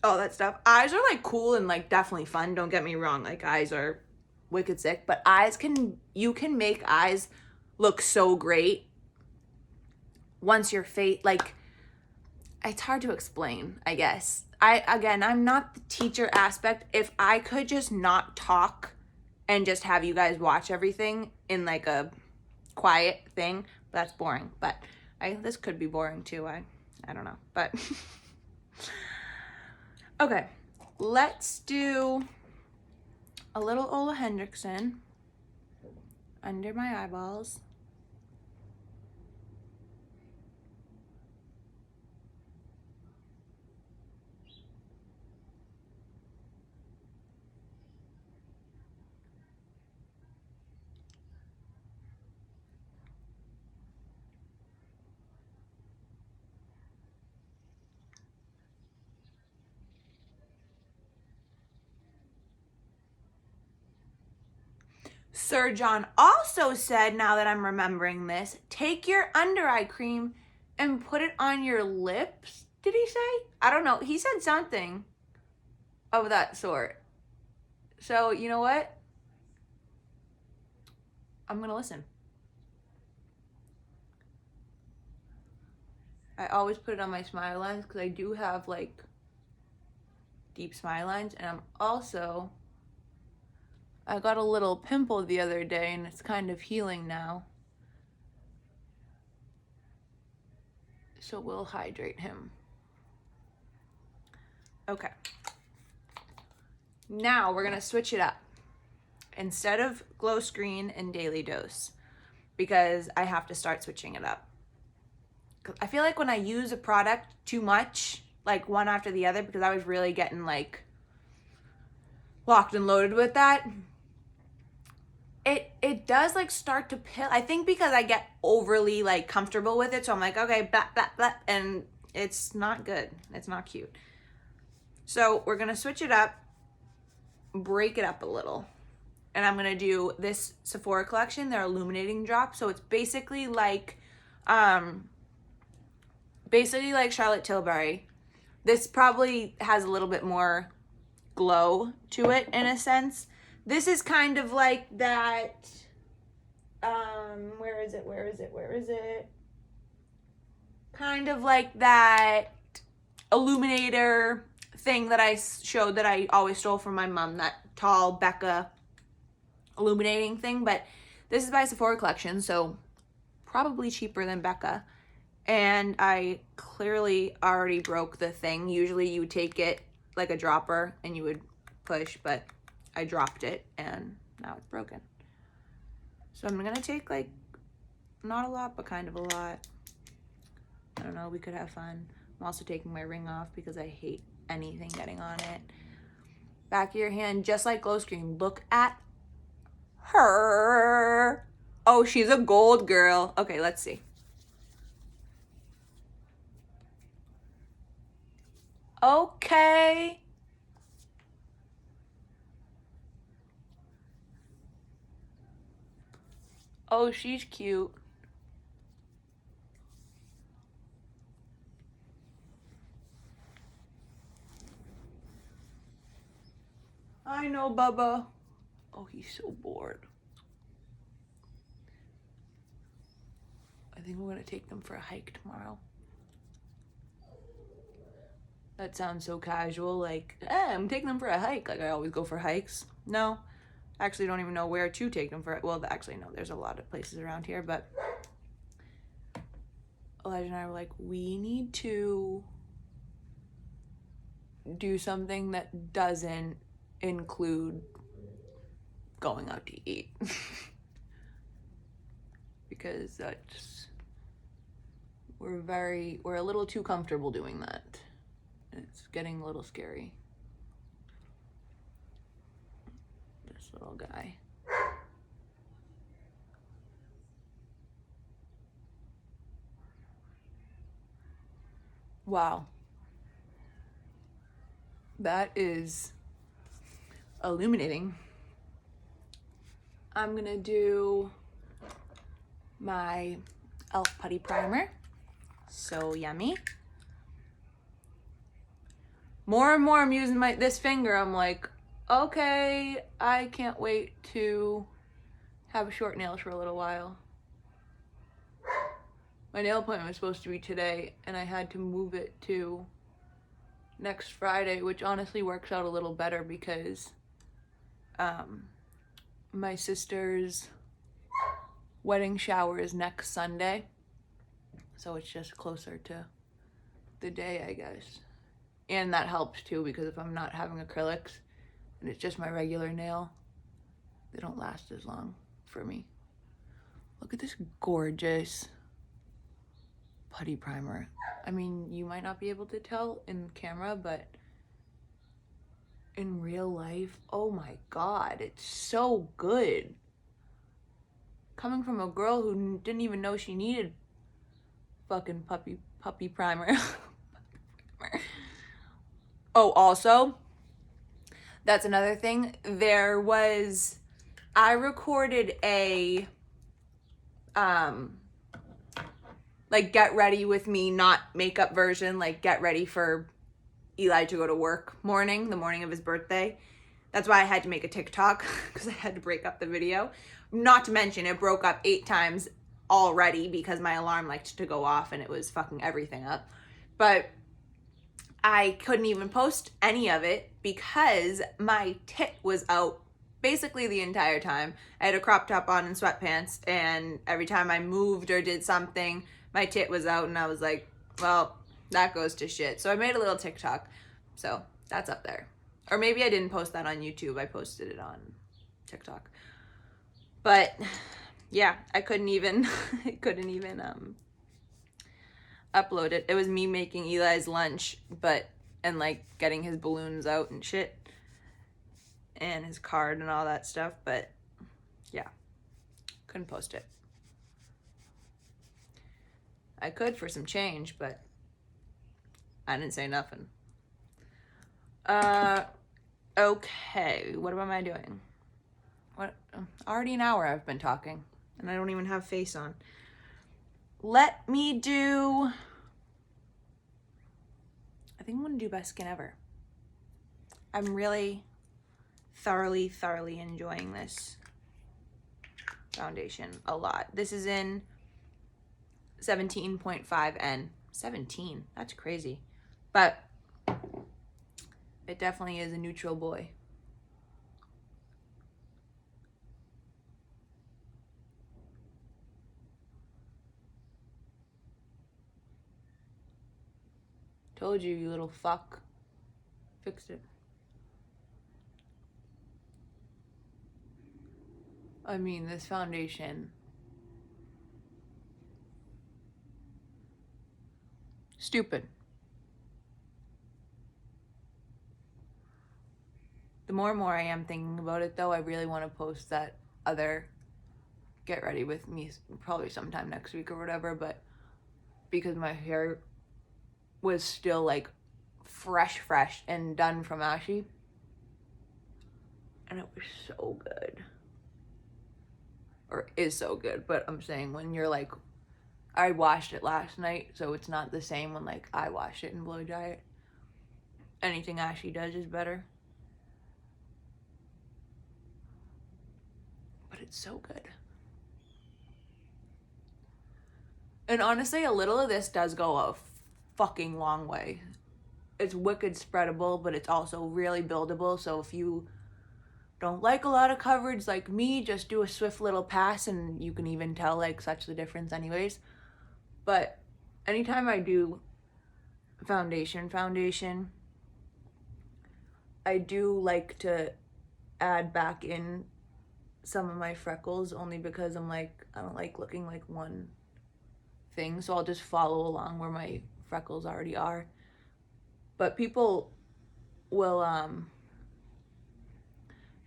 all that stuff. Eyes are cool and definitely fun, don't get me wrong. Eyes are wicked sick, but you can make eyes look so great once your face, it's hard to explain, I guess. I'm not the teacher aspect. If I could just not talk and just have you guys watch everything in a quiet thing, that's boring. But this could be boring too. I don't know, but okay, let's do a little Ola Hendrickson under my eyeballs. Sir John also said, now that I'm remembering this, take your under eye cream and put it on your lips. Did he say? I don't know. He said something of that sort. So, you know what? I'm going to listen. I always put it on my smile lines because I do have like deep smile lines, and I got a little pimple the other day and it's kind of healing now. So we'll hydrate him. Okay. Now we're gonna switch it up. Instead of Glow Screen and Daily Dose, because I have to start switching it up. I feel like when I use a product too much, like one after the other, because I was really getting like locked and loaded with that, it does like start to pill. I think because I get overly like comfortable with it, so I'm like, okay, blah, blah, blah, and it's not good. It's not cute. So we're gonna switch it up, break it up a little. And I'm gonna do this Sephora collection, their illuminating drop. So it's basically like Charlotte Tilbury. This probably has a little bit more glow to it in a sense. This is kind of like that, where is it? Kind of like that illuminator thing that I showed that I always stole from my mom, that tall Becca illuminating thing. But this is by Sephora collection, so probably cheaper than Becca. And I clearly already broke the thing. Usually you would take it like a dropper and you would push, but I dropped it and now it's broken. So I'm gonna take like, not a lot, but kind of a lot. I don't know, we could have fun. I'm also taking my ring off because I hate anything getting on it. Back of your hand, just like Glow Screen. Look at her. Oh, she's a gold girl. Okay, let's see. Okay. Oh, she's cute. I know, Bubba. Oh, he's so bored. I think we're gonna take them for a hike tomorrow. That sounds so casual, like, I'm taking them for a hike. Like I always go for hikes. No, actually don't even know where to take them for. Well, actually, no, there's a lot of places around here, but Elijah and I were like, we need to do something that doesn't include going out to eat. Because we're a little too comfortable doing that. It's getting a little scary. This little guy. Wow. That is illuminating. I'm gonna do my e.l.f. putty primer. So yummy. More and more I'm using this finger. I'm like, okay, I can't wait to have short nails for a little while. My nail appointment was supposed to be today, and I had to move it to next Friday, which honestly works out a little better because my sister's wedding shower is next Sunday, so it's just closer to the day, I guess. And that helps too, because if I'm not having acrylics and it's just my regular nail, they don't last as long for me. Look at this gorgeous putty primer. I mean, you might not be able to tell in camera, but in real life, oh my God, it's so good. Coming from a girl who didn't even know she needed fucking puppy primer. Oh, also, that's another thing. I recorded a, like get ready with me, not makeup version, like get ready for Eli to go to work morning, the morning of his birthday. That's why I had to make a TikTok, because I had to break up the video. Not to mention, it broke up 8 times already because my alarm liked to go off and it was fucking everything up. But I couldn't even post any of it because my tit was out basically the entire time. I had a crop top on and sweatpants, and every time I moved or did something, my tit was out, and I was like, well, that goes to shit. So I made a little TikTok. So that's up there. Or maybe I didn't post that on YouTube. I posted it on TikTok. But yeah, I couldn't even upload it. It was me making Eli's lunch, and like getting his balloons out and shit, and his card and all that stuff, but yeah, couldn't post it. I could for some change, but I didn't say nothing. Okay, what am I doing? What? Already an hour I've been talking, and I don't even have face on. Let me do, I think I'm gonna do Best Skin Ever. I'm really thoroughly enjoying this foundation a lot. This is in 17.5N. 17, that's crazy. But it definitely is a neutral boy. Told you, you little fuck. Fixed it. I mean, this foundation. Stupid. The more and more I am thinking about it, though, I really want to post that other Get Ready With Me probably sometime next week or whatever, but because my hair was still like fresh and done from Ashy, and it was so good, or is so good. But I'm saying, when you're like, I washed it last night, so it's not the same when like I wash it and blow dry it. Anything Ashy does is better, but it's so good. And honestly, a little of this does go a fucking long way. It's wicked spreadable, but it's also really buildable. So if you don't like a lot of coverage like me, just do a swift little pass and you can even tell like such the difference anyways. But anytime I do foundation, I do like to add back in some of my freckles, only because I'm like, I don't like looking like one thing, so I'll just follow along where my freckles already are. But people will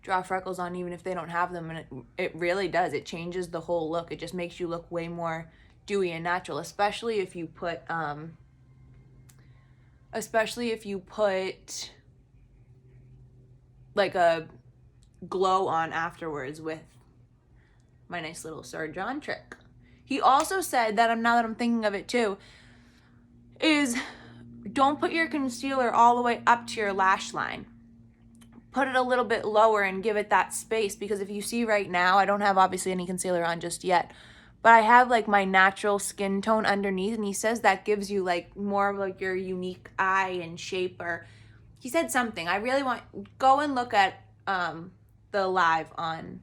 draw freckles on even if they don't have them, and it really does. It changes the whole look. It just makes you look way more dewy and natural, especially if you put like a glow on afterwards with my nice little Sir John trick. He also said that, now that I'm thinking of it too, is don't put your concealer all the way up to your lash line. Put it a little bit lower and give it that space, because if you see right now, I don't have obviously any concealer on just yet, but I have like my natural skin tone underneath, and he says that gives you like more of like your unique eye and shape, or he said something. I really want, go and look at the live on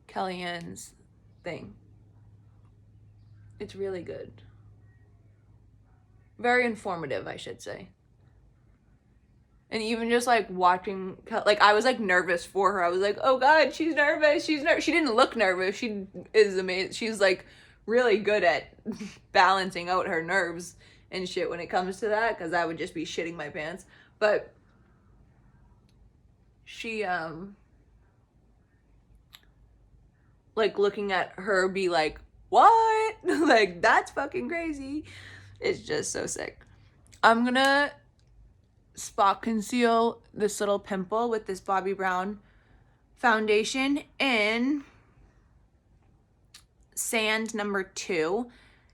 Kellyanne's thing. It's really good. Very informative, I should say. And even just like watching, like I was like nervous for her. I was like, oh God, she's nervous. She didn't look nervous. She is amazing. She's like really good at balancing out her nerves and shit when it comes to that, because I would just be shitting my pants. But she, like looking at her be like, what? Like, that's fucking crazy. It's just so sick. I'm gonna spot conceal this little pimple with this Bobbi Brown foundation in Sand number 2.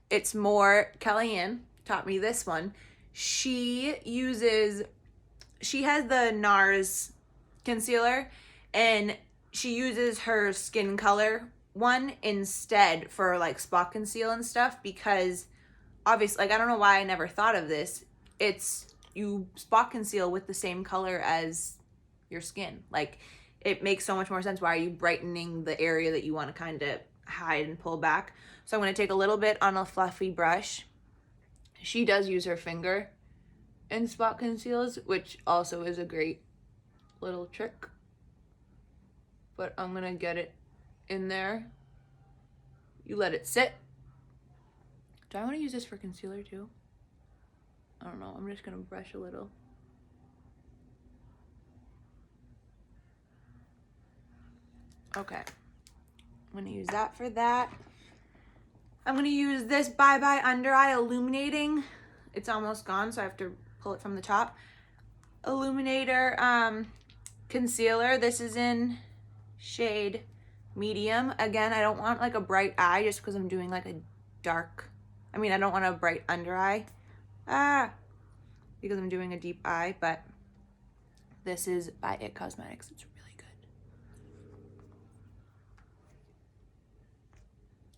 It's more, Kellyanne taught me this one. She has the NARS concealer, and she uses her skin color one instead for like spot conceal and stuff, because obviously, like, I don't know why I never thought of this. It's, you spot conceal with the same color as your skin. Like, it makes so much more sense. Why are you brightening the area that you want to kind of hide and pull back? So I'm going to take a little bit on a fluffy brush. She does use her finger in spot conceals, which also is a great little trick. But I'm going to get it in there. You let it sit. Do I want to use this for concealer too? I don't know. I'm just going to brush a little. Okay. I'm going to use that for that. I'm going to use this Bye Bye Under Eye Illuminating. It's almost gone, so I have to pull it from the top. Illuminator concealer. This is in shade medium. Again, I don't want like a bright eye just because I'm doing like a dark, I don't want a bright under eye. Because I'm doing a deep eye, but this is by IT Cosmetics. It's really good.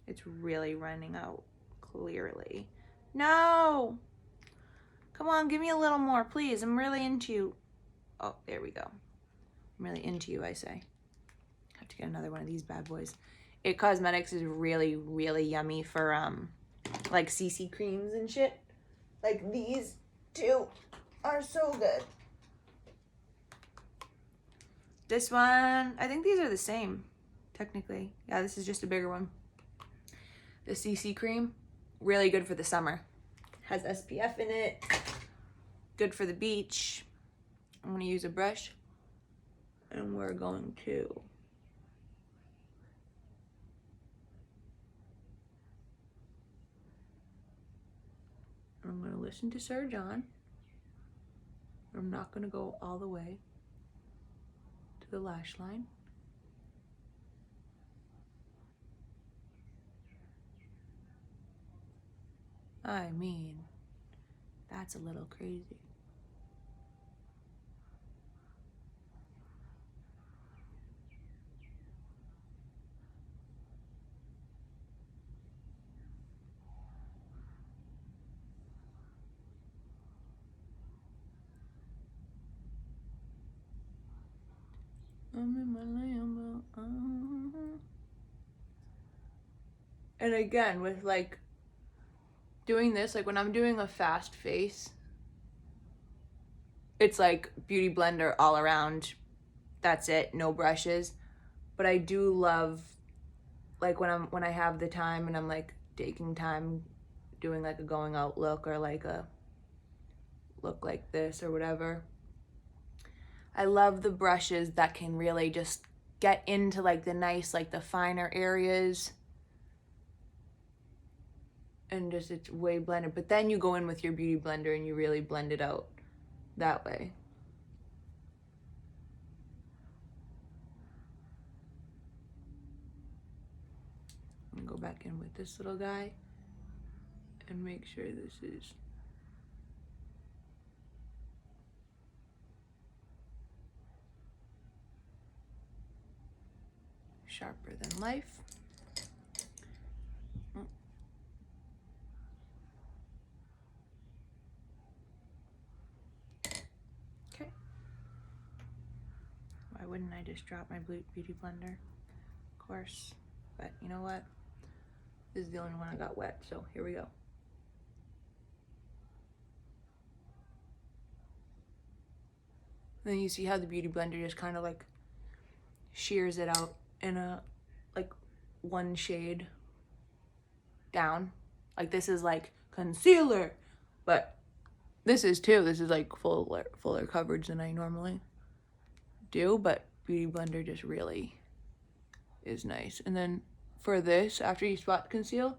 It's really running out clearly. No! Come on, give me a little more, please. I'm really into you. Oh, there we go. I'm really into you, I say. Have to get another one of these bad boys. IT Cosmetics is really, really yummy for like CC creams and shit. Like these two are so good. This one, I think these are the same, technically. Yeah, this is just a bigger one. The CC cream, really good for the summer. Has SPF in it. Good for the beach. I'm gonna use a brush. And we're going to I'm going to listen to Sir John. I'm not going to go all the way to the lash line. I mean, that's a little crazy. I'm in my Lambo. And again, with like doing this, like when I'm doing a fast face, it's like beauty blender all around. That's it, no brushes. But I do love, like when I have the time and I'm like taking time doing like a going out look or like a look like this or whatever. I love the brushes that can really just get into like the nice, like the finer areas. And just it's way blended. But then you go in with your beauty blender and you really blend it out that way. I'm gonna go back in with this little guy and make sure this is sharper than life. Okay. Why wouldn't I just drop my beauty blender? Of course. But you know what? This is the only one I got wet, so here we go. Then you see how the beauty blender just kind of like shears it out in a like one shade down. Like this is like concealer, but this is too. This is like fuller coverage than I normally do, but beauty blender just really is nice. And then for this, after you spot conceal,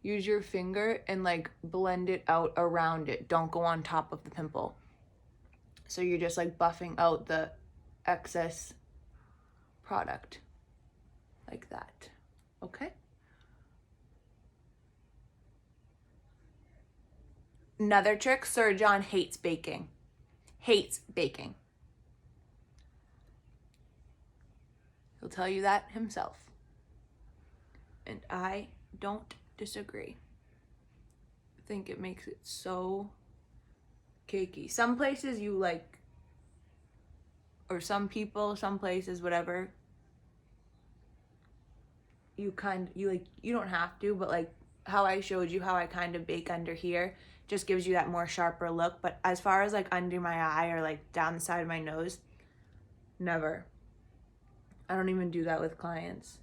use your finger and like blend it out around it. Don't go on top of the pimple. So you're just like buffing out the excess product like that. Okay? Another trick, Sir John hates baking. Hates baking. He'll tell you that himself. And I don't disagree. I think it makes it so cakey. Some places you like, or some people, some places, whatever, you don't have to, but like how I showed you how I kind of bake under here just gives you that more sharper look. But as far as like under my eye or like down the side of my nose, never. I don't even do that with clients.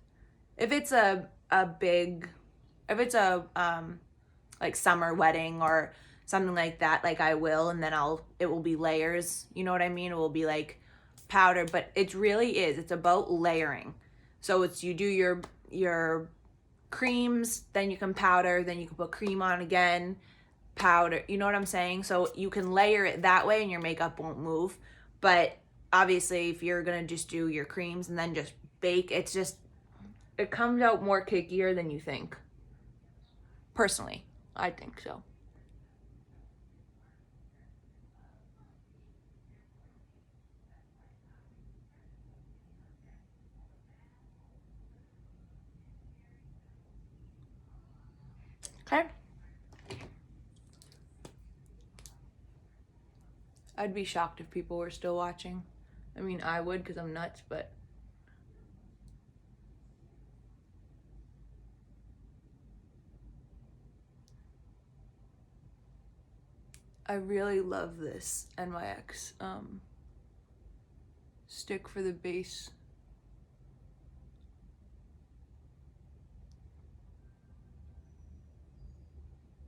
If it's a like summer wedding or something like that, like I will, and then it will be layers, you know what I mean? It will be like powder, but it really is, it's about layering. So it's, you do your creams, then you can powder, then you can put cream on again, powder, you know what I'm saying? So you can layer it that way and your makeup won't move. But obviously if you're gonna just do your creams and then just bake, it comes out more cakier than you think. Personally, I think so. Okay. I'd be shocked if people were still watching. I mean, I would, because I'm nuts, but I really love this NYX stick for the base.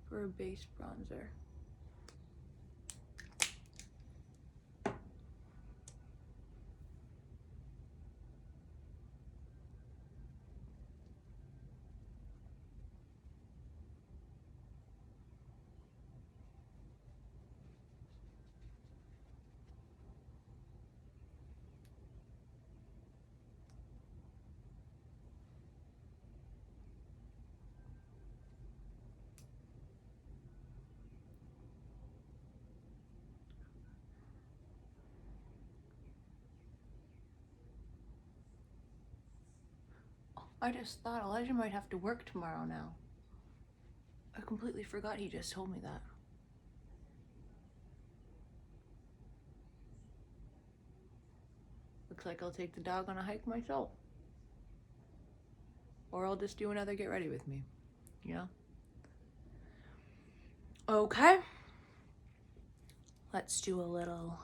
For a base bronzer. I just thought Elijah might have to work tomorrow now. I completely forgot he just told me that. Looks like I'll take the dog on a hike myself. Or I'll just do another get ready with me, you know? Okay. Let's do a little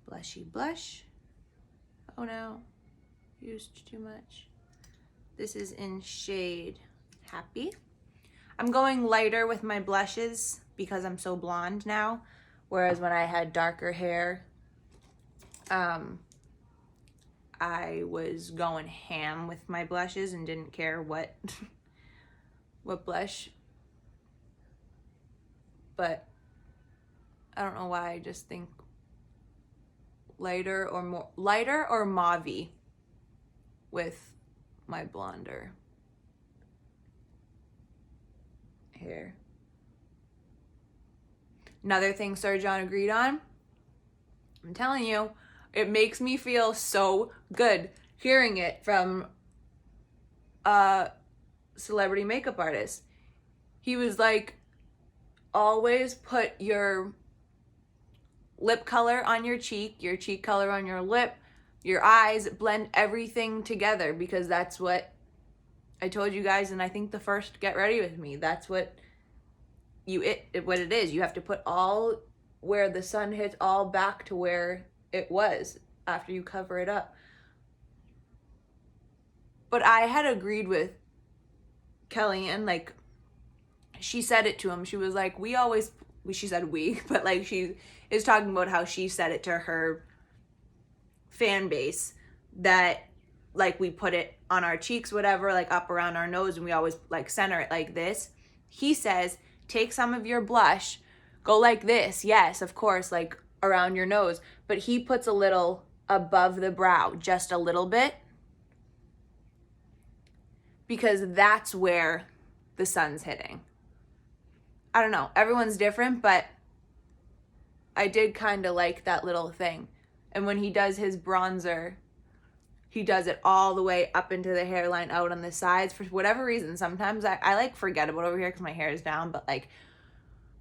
blushy blush. Oh no, used too much. This is in shade Happy. I'm going lighter with my blushes because I'm so blonde now. Whereas when I had darker hair, I was going ham with my blushes and didn't care what blush. But I don't know why, I just think lighter or mauve-y with my blonder hair. Another thing Sir John agreed on, I'm telling you, it makes me feel so good hearing it from a celebrity makeup artist. He was like, always put your lip color on your cheek color on your lip, your eyes, blend everything together, because that's what I told you guys, and I think the first Get Ready With Me, that's what it is. You have to put all where the sun hits all back to where it was after you cover it up. But I had agreed with Kellyanne, like, she said it to him. She was like, she said we, but like she is talking about how she said it to her fan base, that like we put it on our cheeks, whatever, like up around our nose, and we always like center it like this. He says, take some of your blush, go like this, yes, of course, like around your nose, but he puts a little above the brow, just a little bit, because that's where the sun's hitting. I don't know, everyone's different, but I did kind of like that little thing. And when he does his bronzer, he does it all the way up into the hairline, out on the sides. For whatever reason, sometimes I like forget about over here because my hair is down, but like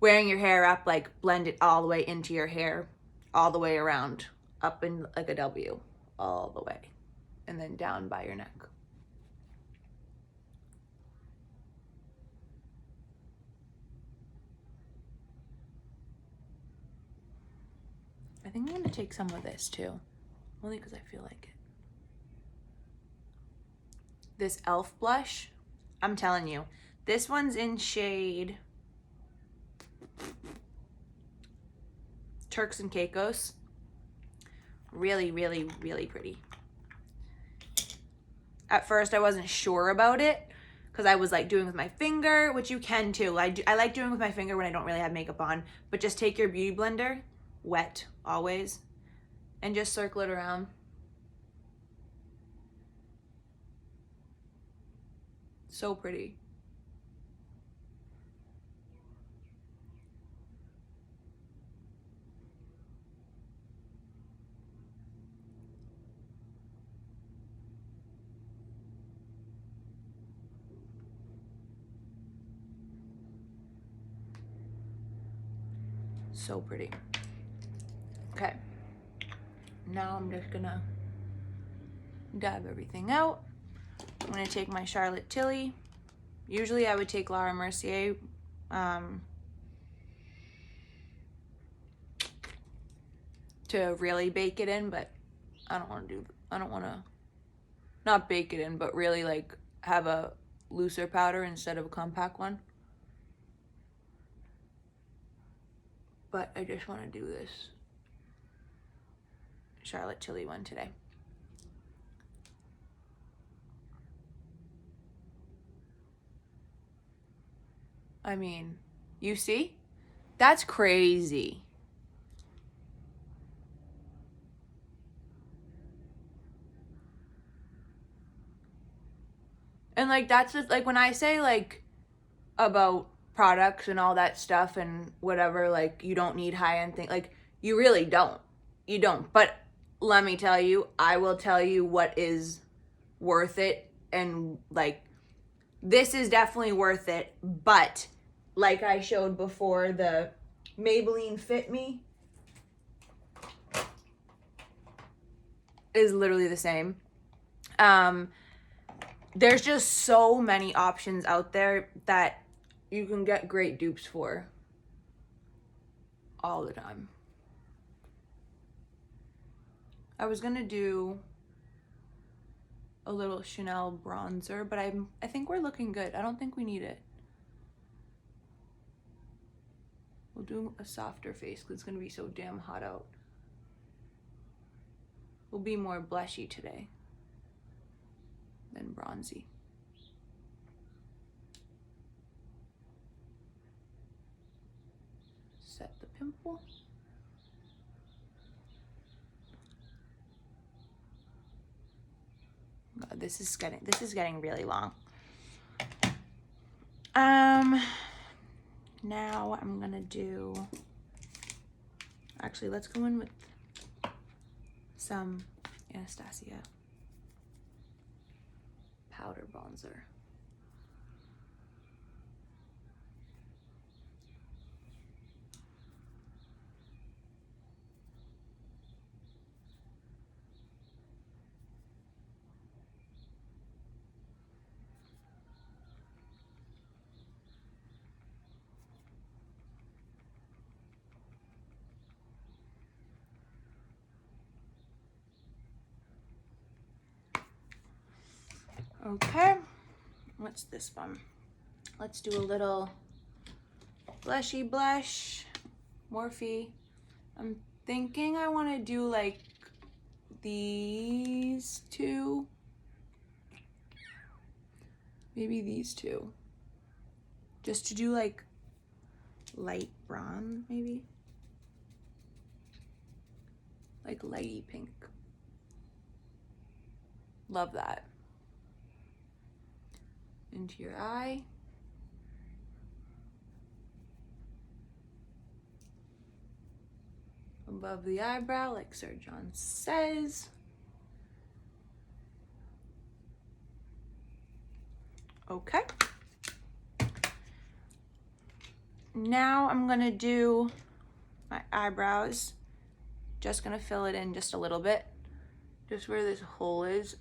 wearing your hair up, like blend it all the way into your hair, all the way around, up in like a W, all the way, and then down by your neck. I think I'm gonna take some of this too, only because I feel like it. This e.l.f. blush, I'm telling you, this one's in shade Turks and Caicos. Really, really, really pretty. At first I wasn't sure about it because I was like doing with my finger, which you can too. I like doing with my finger when I don't really have makeup on, but just take your beauty blender, wet always, and just circle it around. So pretty. So pretty. Okay. Now I'm just gonna dab everything out. I'm gonna take my Charlotte Tilly. Usually I would take Laura Mercier. To really bake it in, but I don't want to not bake it in, but really like have a looser powder instead of a compact one. But I just want to do this Charlotte Tilly one today. I mean, you see? That's crazy. And like that's just like when I say like about products and all that stuff and whatever, like you don't need high-end things, like you really don't. You don't. But let me tell you, I will tell you what is worth it, and like this is definitely worth it, but like I showed before, the Maybelline Fit Me is literally the same. There's just so many options out there that you can get great dupes for all the time. I was gonna do a little Chanel bronzer, but I think we're looking good. I don't think we need it. We'll do a softer face because it's gonna be so damn hot out. We'll be more blushy today than bronzy. Set the pimple. God, this is getting really long. Now I'm gonna do, actually let's go in with some Anastasia powder bronzer. Okay, what's this one? Let's do a little blushy blush, Morphe. I'm thinking I want to do like these two, maybe these two, just to do like light bronze, maybe like lighty pink. Love that. Into your eye. Above the eyebrow, like Sir John says. Okay. Now I'm gonna do my eyebrows. Just gonna fill it in just a little bit, just where this hole is.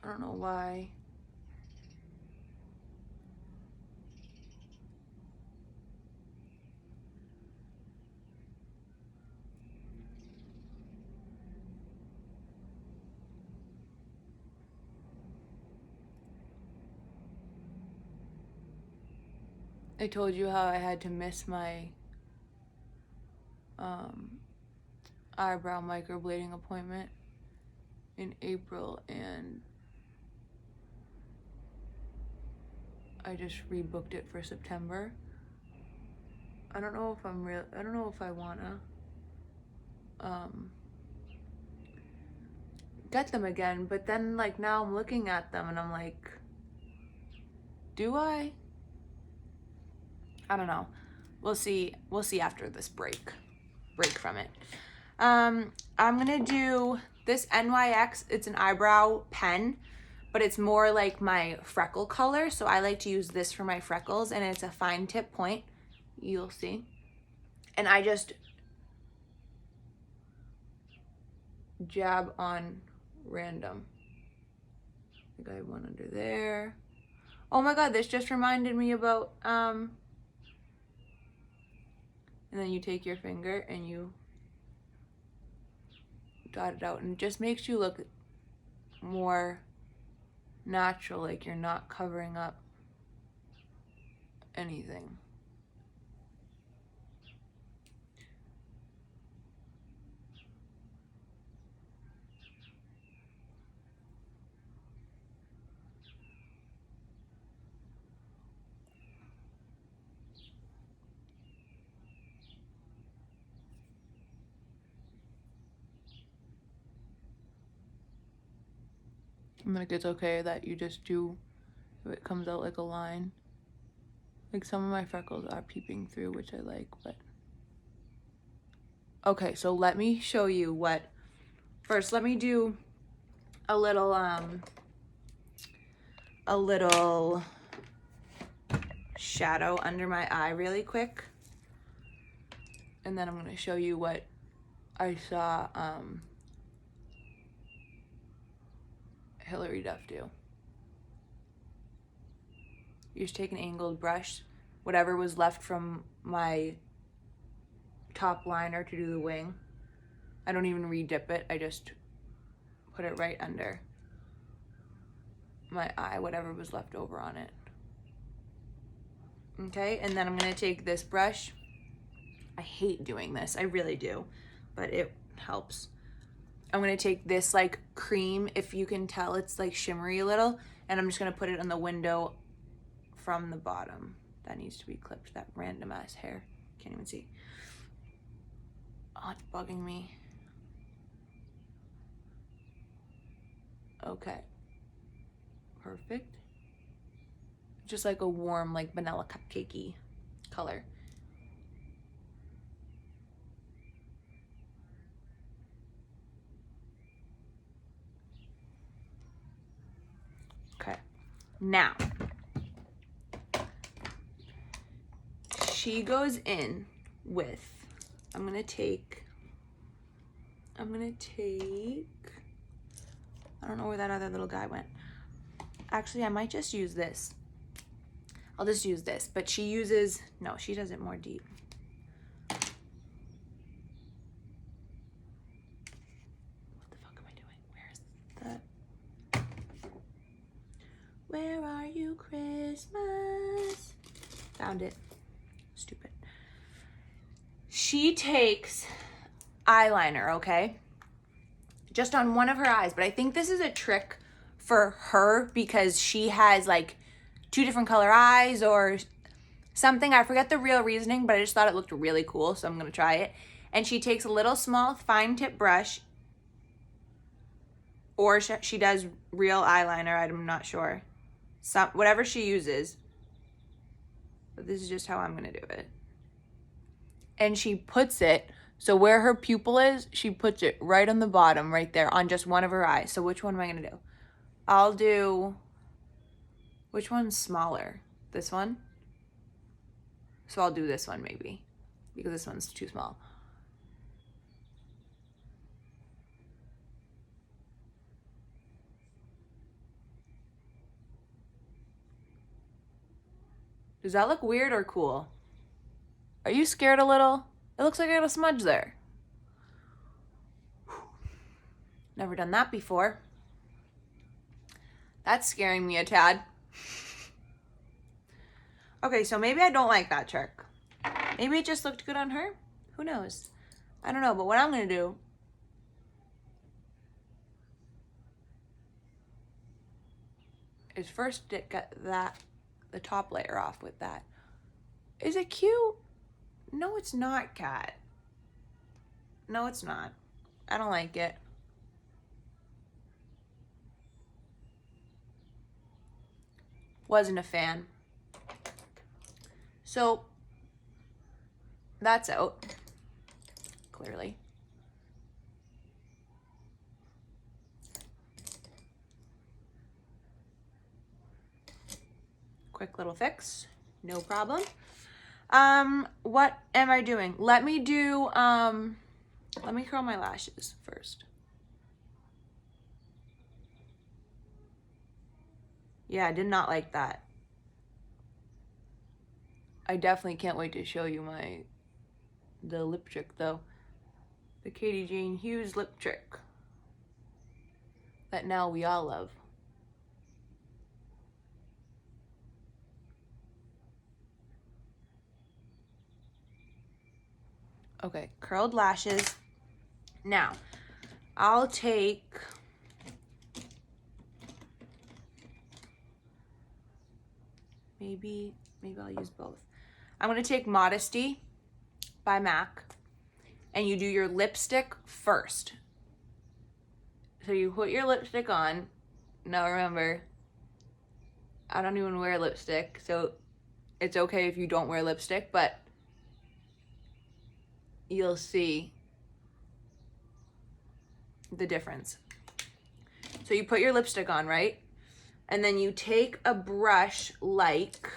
I don't know why. I told you how I had to miss my eyebrow microblading appointment in April, and I just rebooked it for September. I don't know if I don't know if I wanna get them again, but then like now I'm looking at them and I'm like, do I? I don't know. We'll see after this break from it. I'm gonna do this NYX. It's an eyebrow pen, but it's more like my freckle color, so I like to use this for my freckles, and it's a fine tip point. You'll see. And I just jab on random. I think I have one under there. Oh my god, this just reminded me about and then you take your finger and you dot it out, and it just makes you look more natural, like you're not covering up anything. I'm like, it's okay that you just do, if it comes out like a line. Like some of my freckles are peeping through, which I like, but. Okay, so let me show you what, first let me do a little shadow under my eye really quick. And then I'm gonna show you what I saw Hilary Duff do. You just take an angled brush, whatever was left from my top liner to do the wing. I don't even re-dip it, I just put it right under my eye, whatever was left over on it. Okay, and then I'm gonna take this brush. I hate doing this, I really do, but it helps. I'm gonna take this like cream, if you can tell it's like shimmery a little, and I'm just gonna put it on the window from the bottom. That needs to be clipped, that random ass hair. Can't even see. Oh, it's bugging me. Okay. Perfect. Just like a warm, like vanilla cupcakey color. Okay. Now, she goes in with, I'm gonna take, I don't know where that other little guy went. Actually, I might just use this. I'll just use this, but she uses, no, she does it more deep. What the fuck am I doing? Where's that? Where are you, Christmas? Found it. Stupid. She takes eyeliner, okay? Just on one of her eyes, but I think this is a trick for her because she has like 2 different color eyes or something. I forget the real reasoning, but I just thought it looked really cool, so I'm gonna try it. And she takes a little small fine tip brush, or she does real eyeliner, I'm not sure. Whatever she uses. But this is just how I'm gonna do it. And she puts it, so where her pupil is, she puts it right on the bottom, right there, on just one of her eyes. So which one am I gonna do? I'll do Which one's smaller? This one? So I'll do this one maybe, because this one's too small. Does that look weird or cool? Are you scared a little? It looks like I got a smudge there. Never done that before. That's scaring me a tad. Okay, so maybe I don't like that trick. Maybe it just looked good on her. Who knows? I don't know, but what I'm gonna do is first get the top layer off with that. Is it cute? No, it's not, Kat. No, it's not. I don't like it. Wasn't a fan. So that's out, clearly. Quick little fix, no problem. What am I doing? Let me curl my lashes first. Yeah, I did not like that. I definitely can't wait to show you the lip trick though. The Katie Jane Hughes lip trick that now we all love. Okay, curled lashes. Now, I'll take maybe I'll use both. I'm gonna take Modesty by MAC, and you do your lipstick first. So you put your lipstick on. Now remember, I don't even wear lipstick, so it's okay if you don't wear lipstick, but you'll see the difference. So you put your lipstick on, right? And then you take a brush like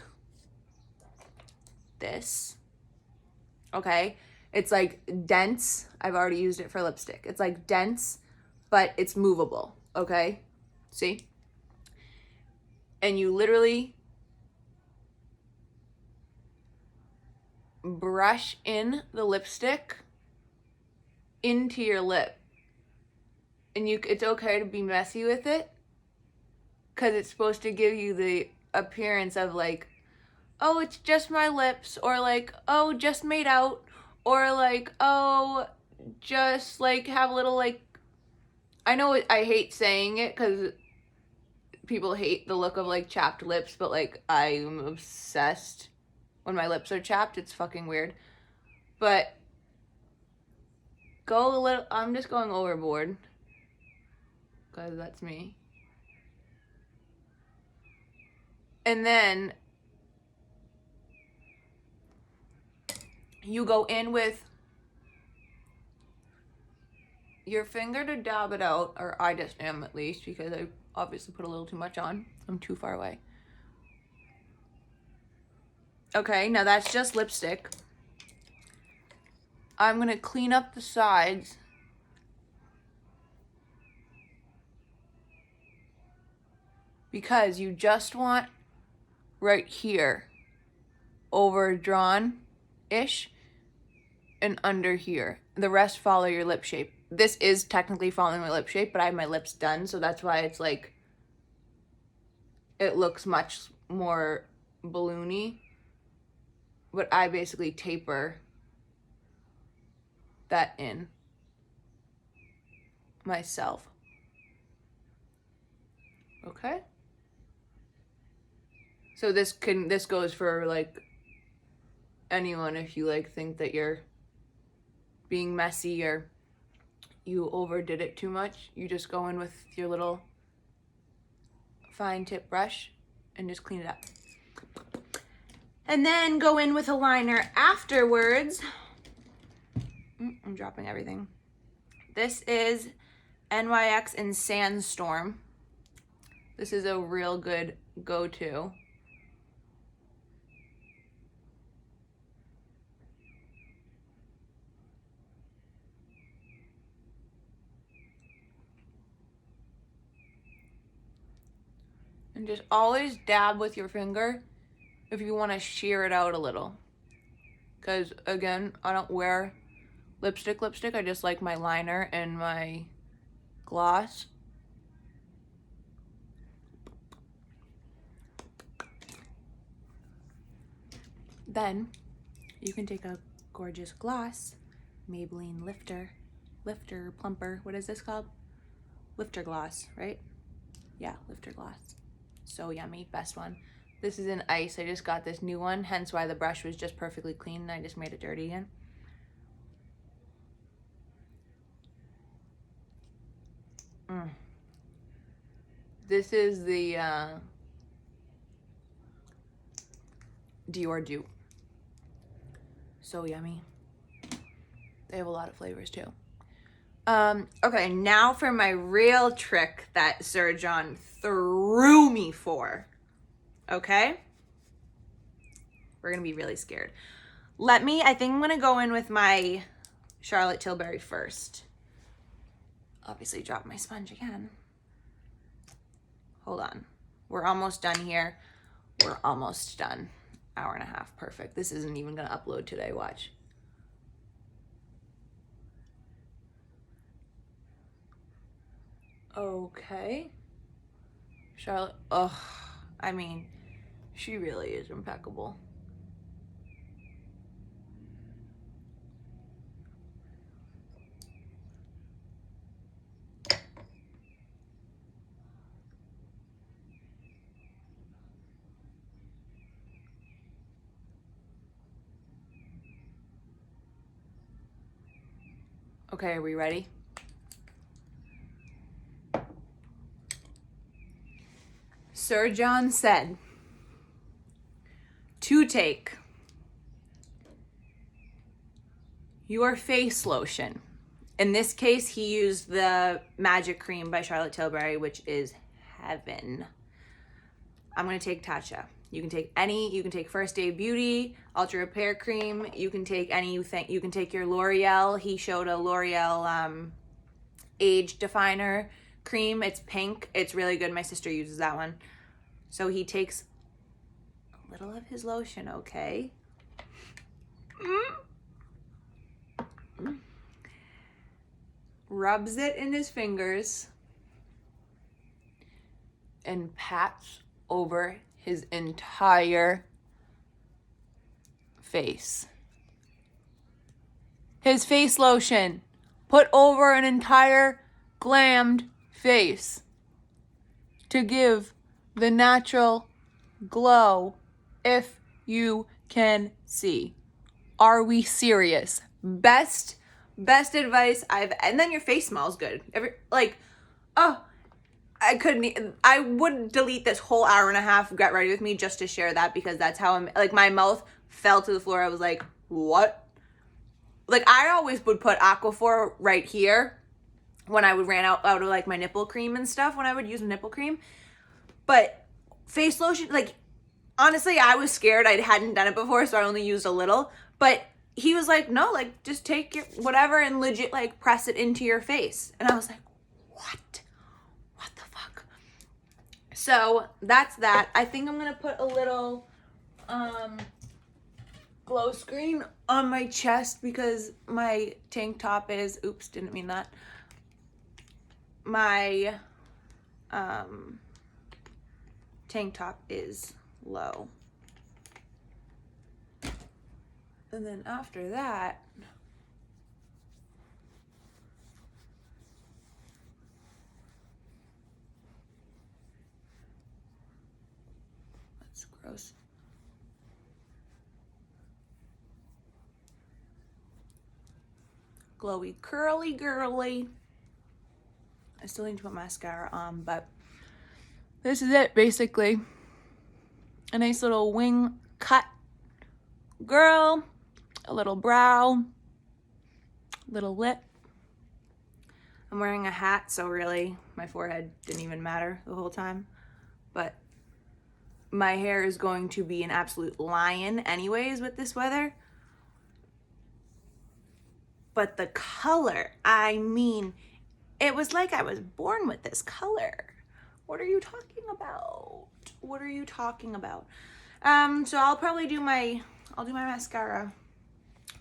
this, okay? It's like dense. I've already used it for lipstick. It's like dense, but it's movable, okay? See? And you literally brush in the lipstick into your lip. And it's okay to be messy with it, because it's supposed to give you the appearance of like, oh, it's just my lips, or like, oh, just made out, or like, oh, just like have a little like, I know I hate saying it because people hate the look of like chapped lips, but like I'm obsessed when my lips are chapped. It's fucking weird. But go a little, I'm just going overboard because that's me. And then you go in with your finger to dab it out, or I just am at least, because I obviously put a little too much on. I'm too far away. Okay, now that's just lipstick. I'm gonna clean up the sides. Because you just want right here, overdrawn-ish, and under here. The rest follow your lip shape. This is technically following my lip shape, but I have my lips done, so that's why it's like, it looks much more balloony. But I basically taper that in myself. Okay? So this goes for like anyone if you like think that you're being messy or you overdid it too much. You just go in with your little fine tip brush and just clean it up. And then go in with a liner afterwards. I'm dropping everything. This is NYX in Sandstorm. This is a real good go-to. And just always dab with your finger if you want to shear it out a little. Because, again, I don't wear lipstick. I just like my liner and my gloss. Then you can take a gorgeous gloss, Maybelline Lifter, Plumper, what is this called? Lifter gloss, right? Yeah, Lifter gloss. So yummy, best one. This is in ice. I just got this new one, hence why the brush was just perfectly clean and I just made it dirty again. This is the Dior Dupe. So yummy. They have a lot of flavors too. Okay, now for my real trick that Sir John threw me for. Okay? We're gonna be really scared. I think I'm gonna go in with my Charlotte Tilbury first. Obviously drop my sponge again. Hold on. We're almost done here. We're almost done. Hour and a half, perfect. This isn't even gonna upload today, watch. Okay. Charlotte, I mean, she really is impeccable. Okay, are we ready? Sir John said to take your face lotion. In this case, he used the Magic Cream by Charlotte Tilbury, which is heaven. I'm gonna take Tatcha. You can take any, you can take First Day Beauty, Ultra Repair Cream, you can take any you think, you can take your L'Oreal. He showed a L'Oreal Age Definer cream. It's pink, it's really good. My sister uses that one. So he takes a little of his lotion, okay? Rubs it in his fingers and pats over his entire face. His face lotion put over an entire glammed face to give the natural glow, if you can see. Are we serious? Best advice and then your face smells good. I would delete this whole hour and a half Get Ready With Me just to share that, because that's how my mouth fell to the floor. I was like, what? Like, I always would put Aquaphor right here when I would ran out of like my nipple cream and stuff, when I would use nipple cream. But face lotion, like, honestly, I was scared. I hadn't done it before, so I only used a little. But he was like, no, like, just take your whatever and legit, like, press it into your face. And I was like, what? What the fuck? So that's that. I think I'm going to put a little glow screen on my chest because my tank top is, oops, didn't mean that. My tank top is low. And then after that, that's gross. Glowy curly girly. I still need to put mascara on, but this is it basically. A nice little wing cut girl, a little brow, little lip. I'm wearing a hat, so really my forehead didn't even matter the whole time. but my hair is going to be an absolute lion anyways with this weather. But the color, I mean, it was like I was born with this color. What are you talking about? What are you talking about? So I'll probably do my mascara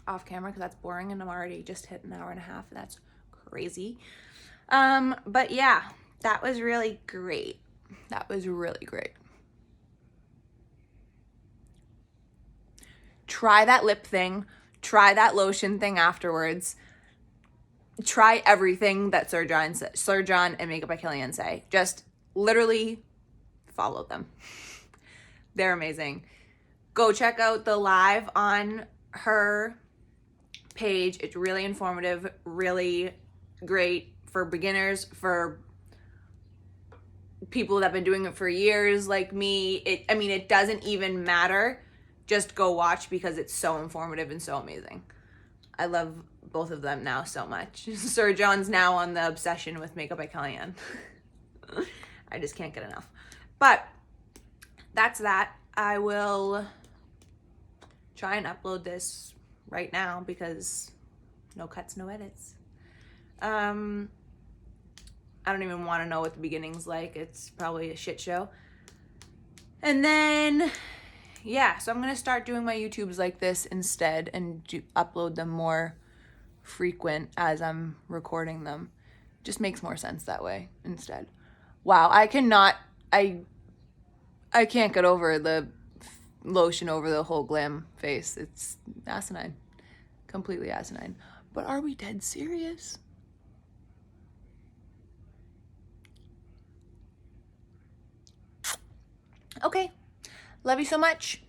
off camera because that's boring and I'm already just hit an hour and a half and that's crazy. But yeah, that was really great. That was really great. Try that lip thing. Try that lotion thing afterwards. Try everything that Sir John and Makeup by Killian say. Just literally follow them. They're amazing. Go check out the live on her page. It's really informative, really great for beginners, for people that have been doing it for years like me. It doesn't even matter. Just go watch because it's so informative and so amazing. I love both of them now so much. Sir John's now on the obsession with Makeup by Kellyanne. I just can't get enough. But that's that. I will try and upload this right now because no cuts, no edits. I don't even want to know what the beginning's like. It's probably a shit show. And then, yeah, so I'm going to start doing my YouTubes like this instead and upload them more frequent as I'm recording them. Just makes more sense that way instead. Wow, I can't get over the lotion over the whole glam face. It's asinine. Completely asinine. But are we dead serious? Okay. Love you so much.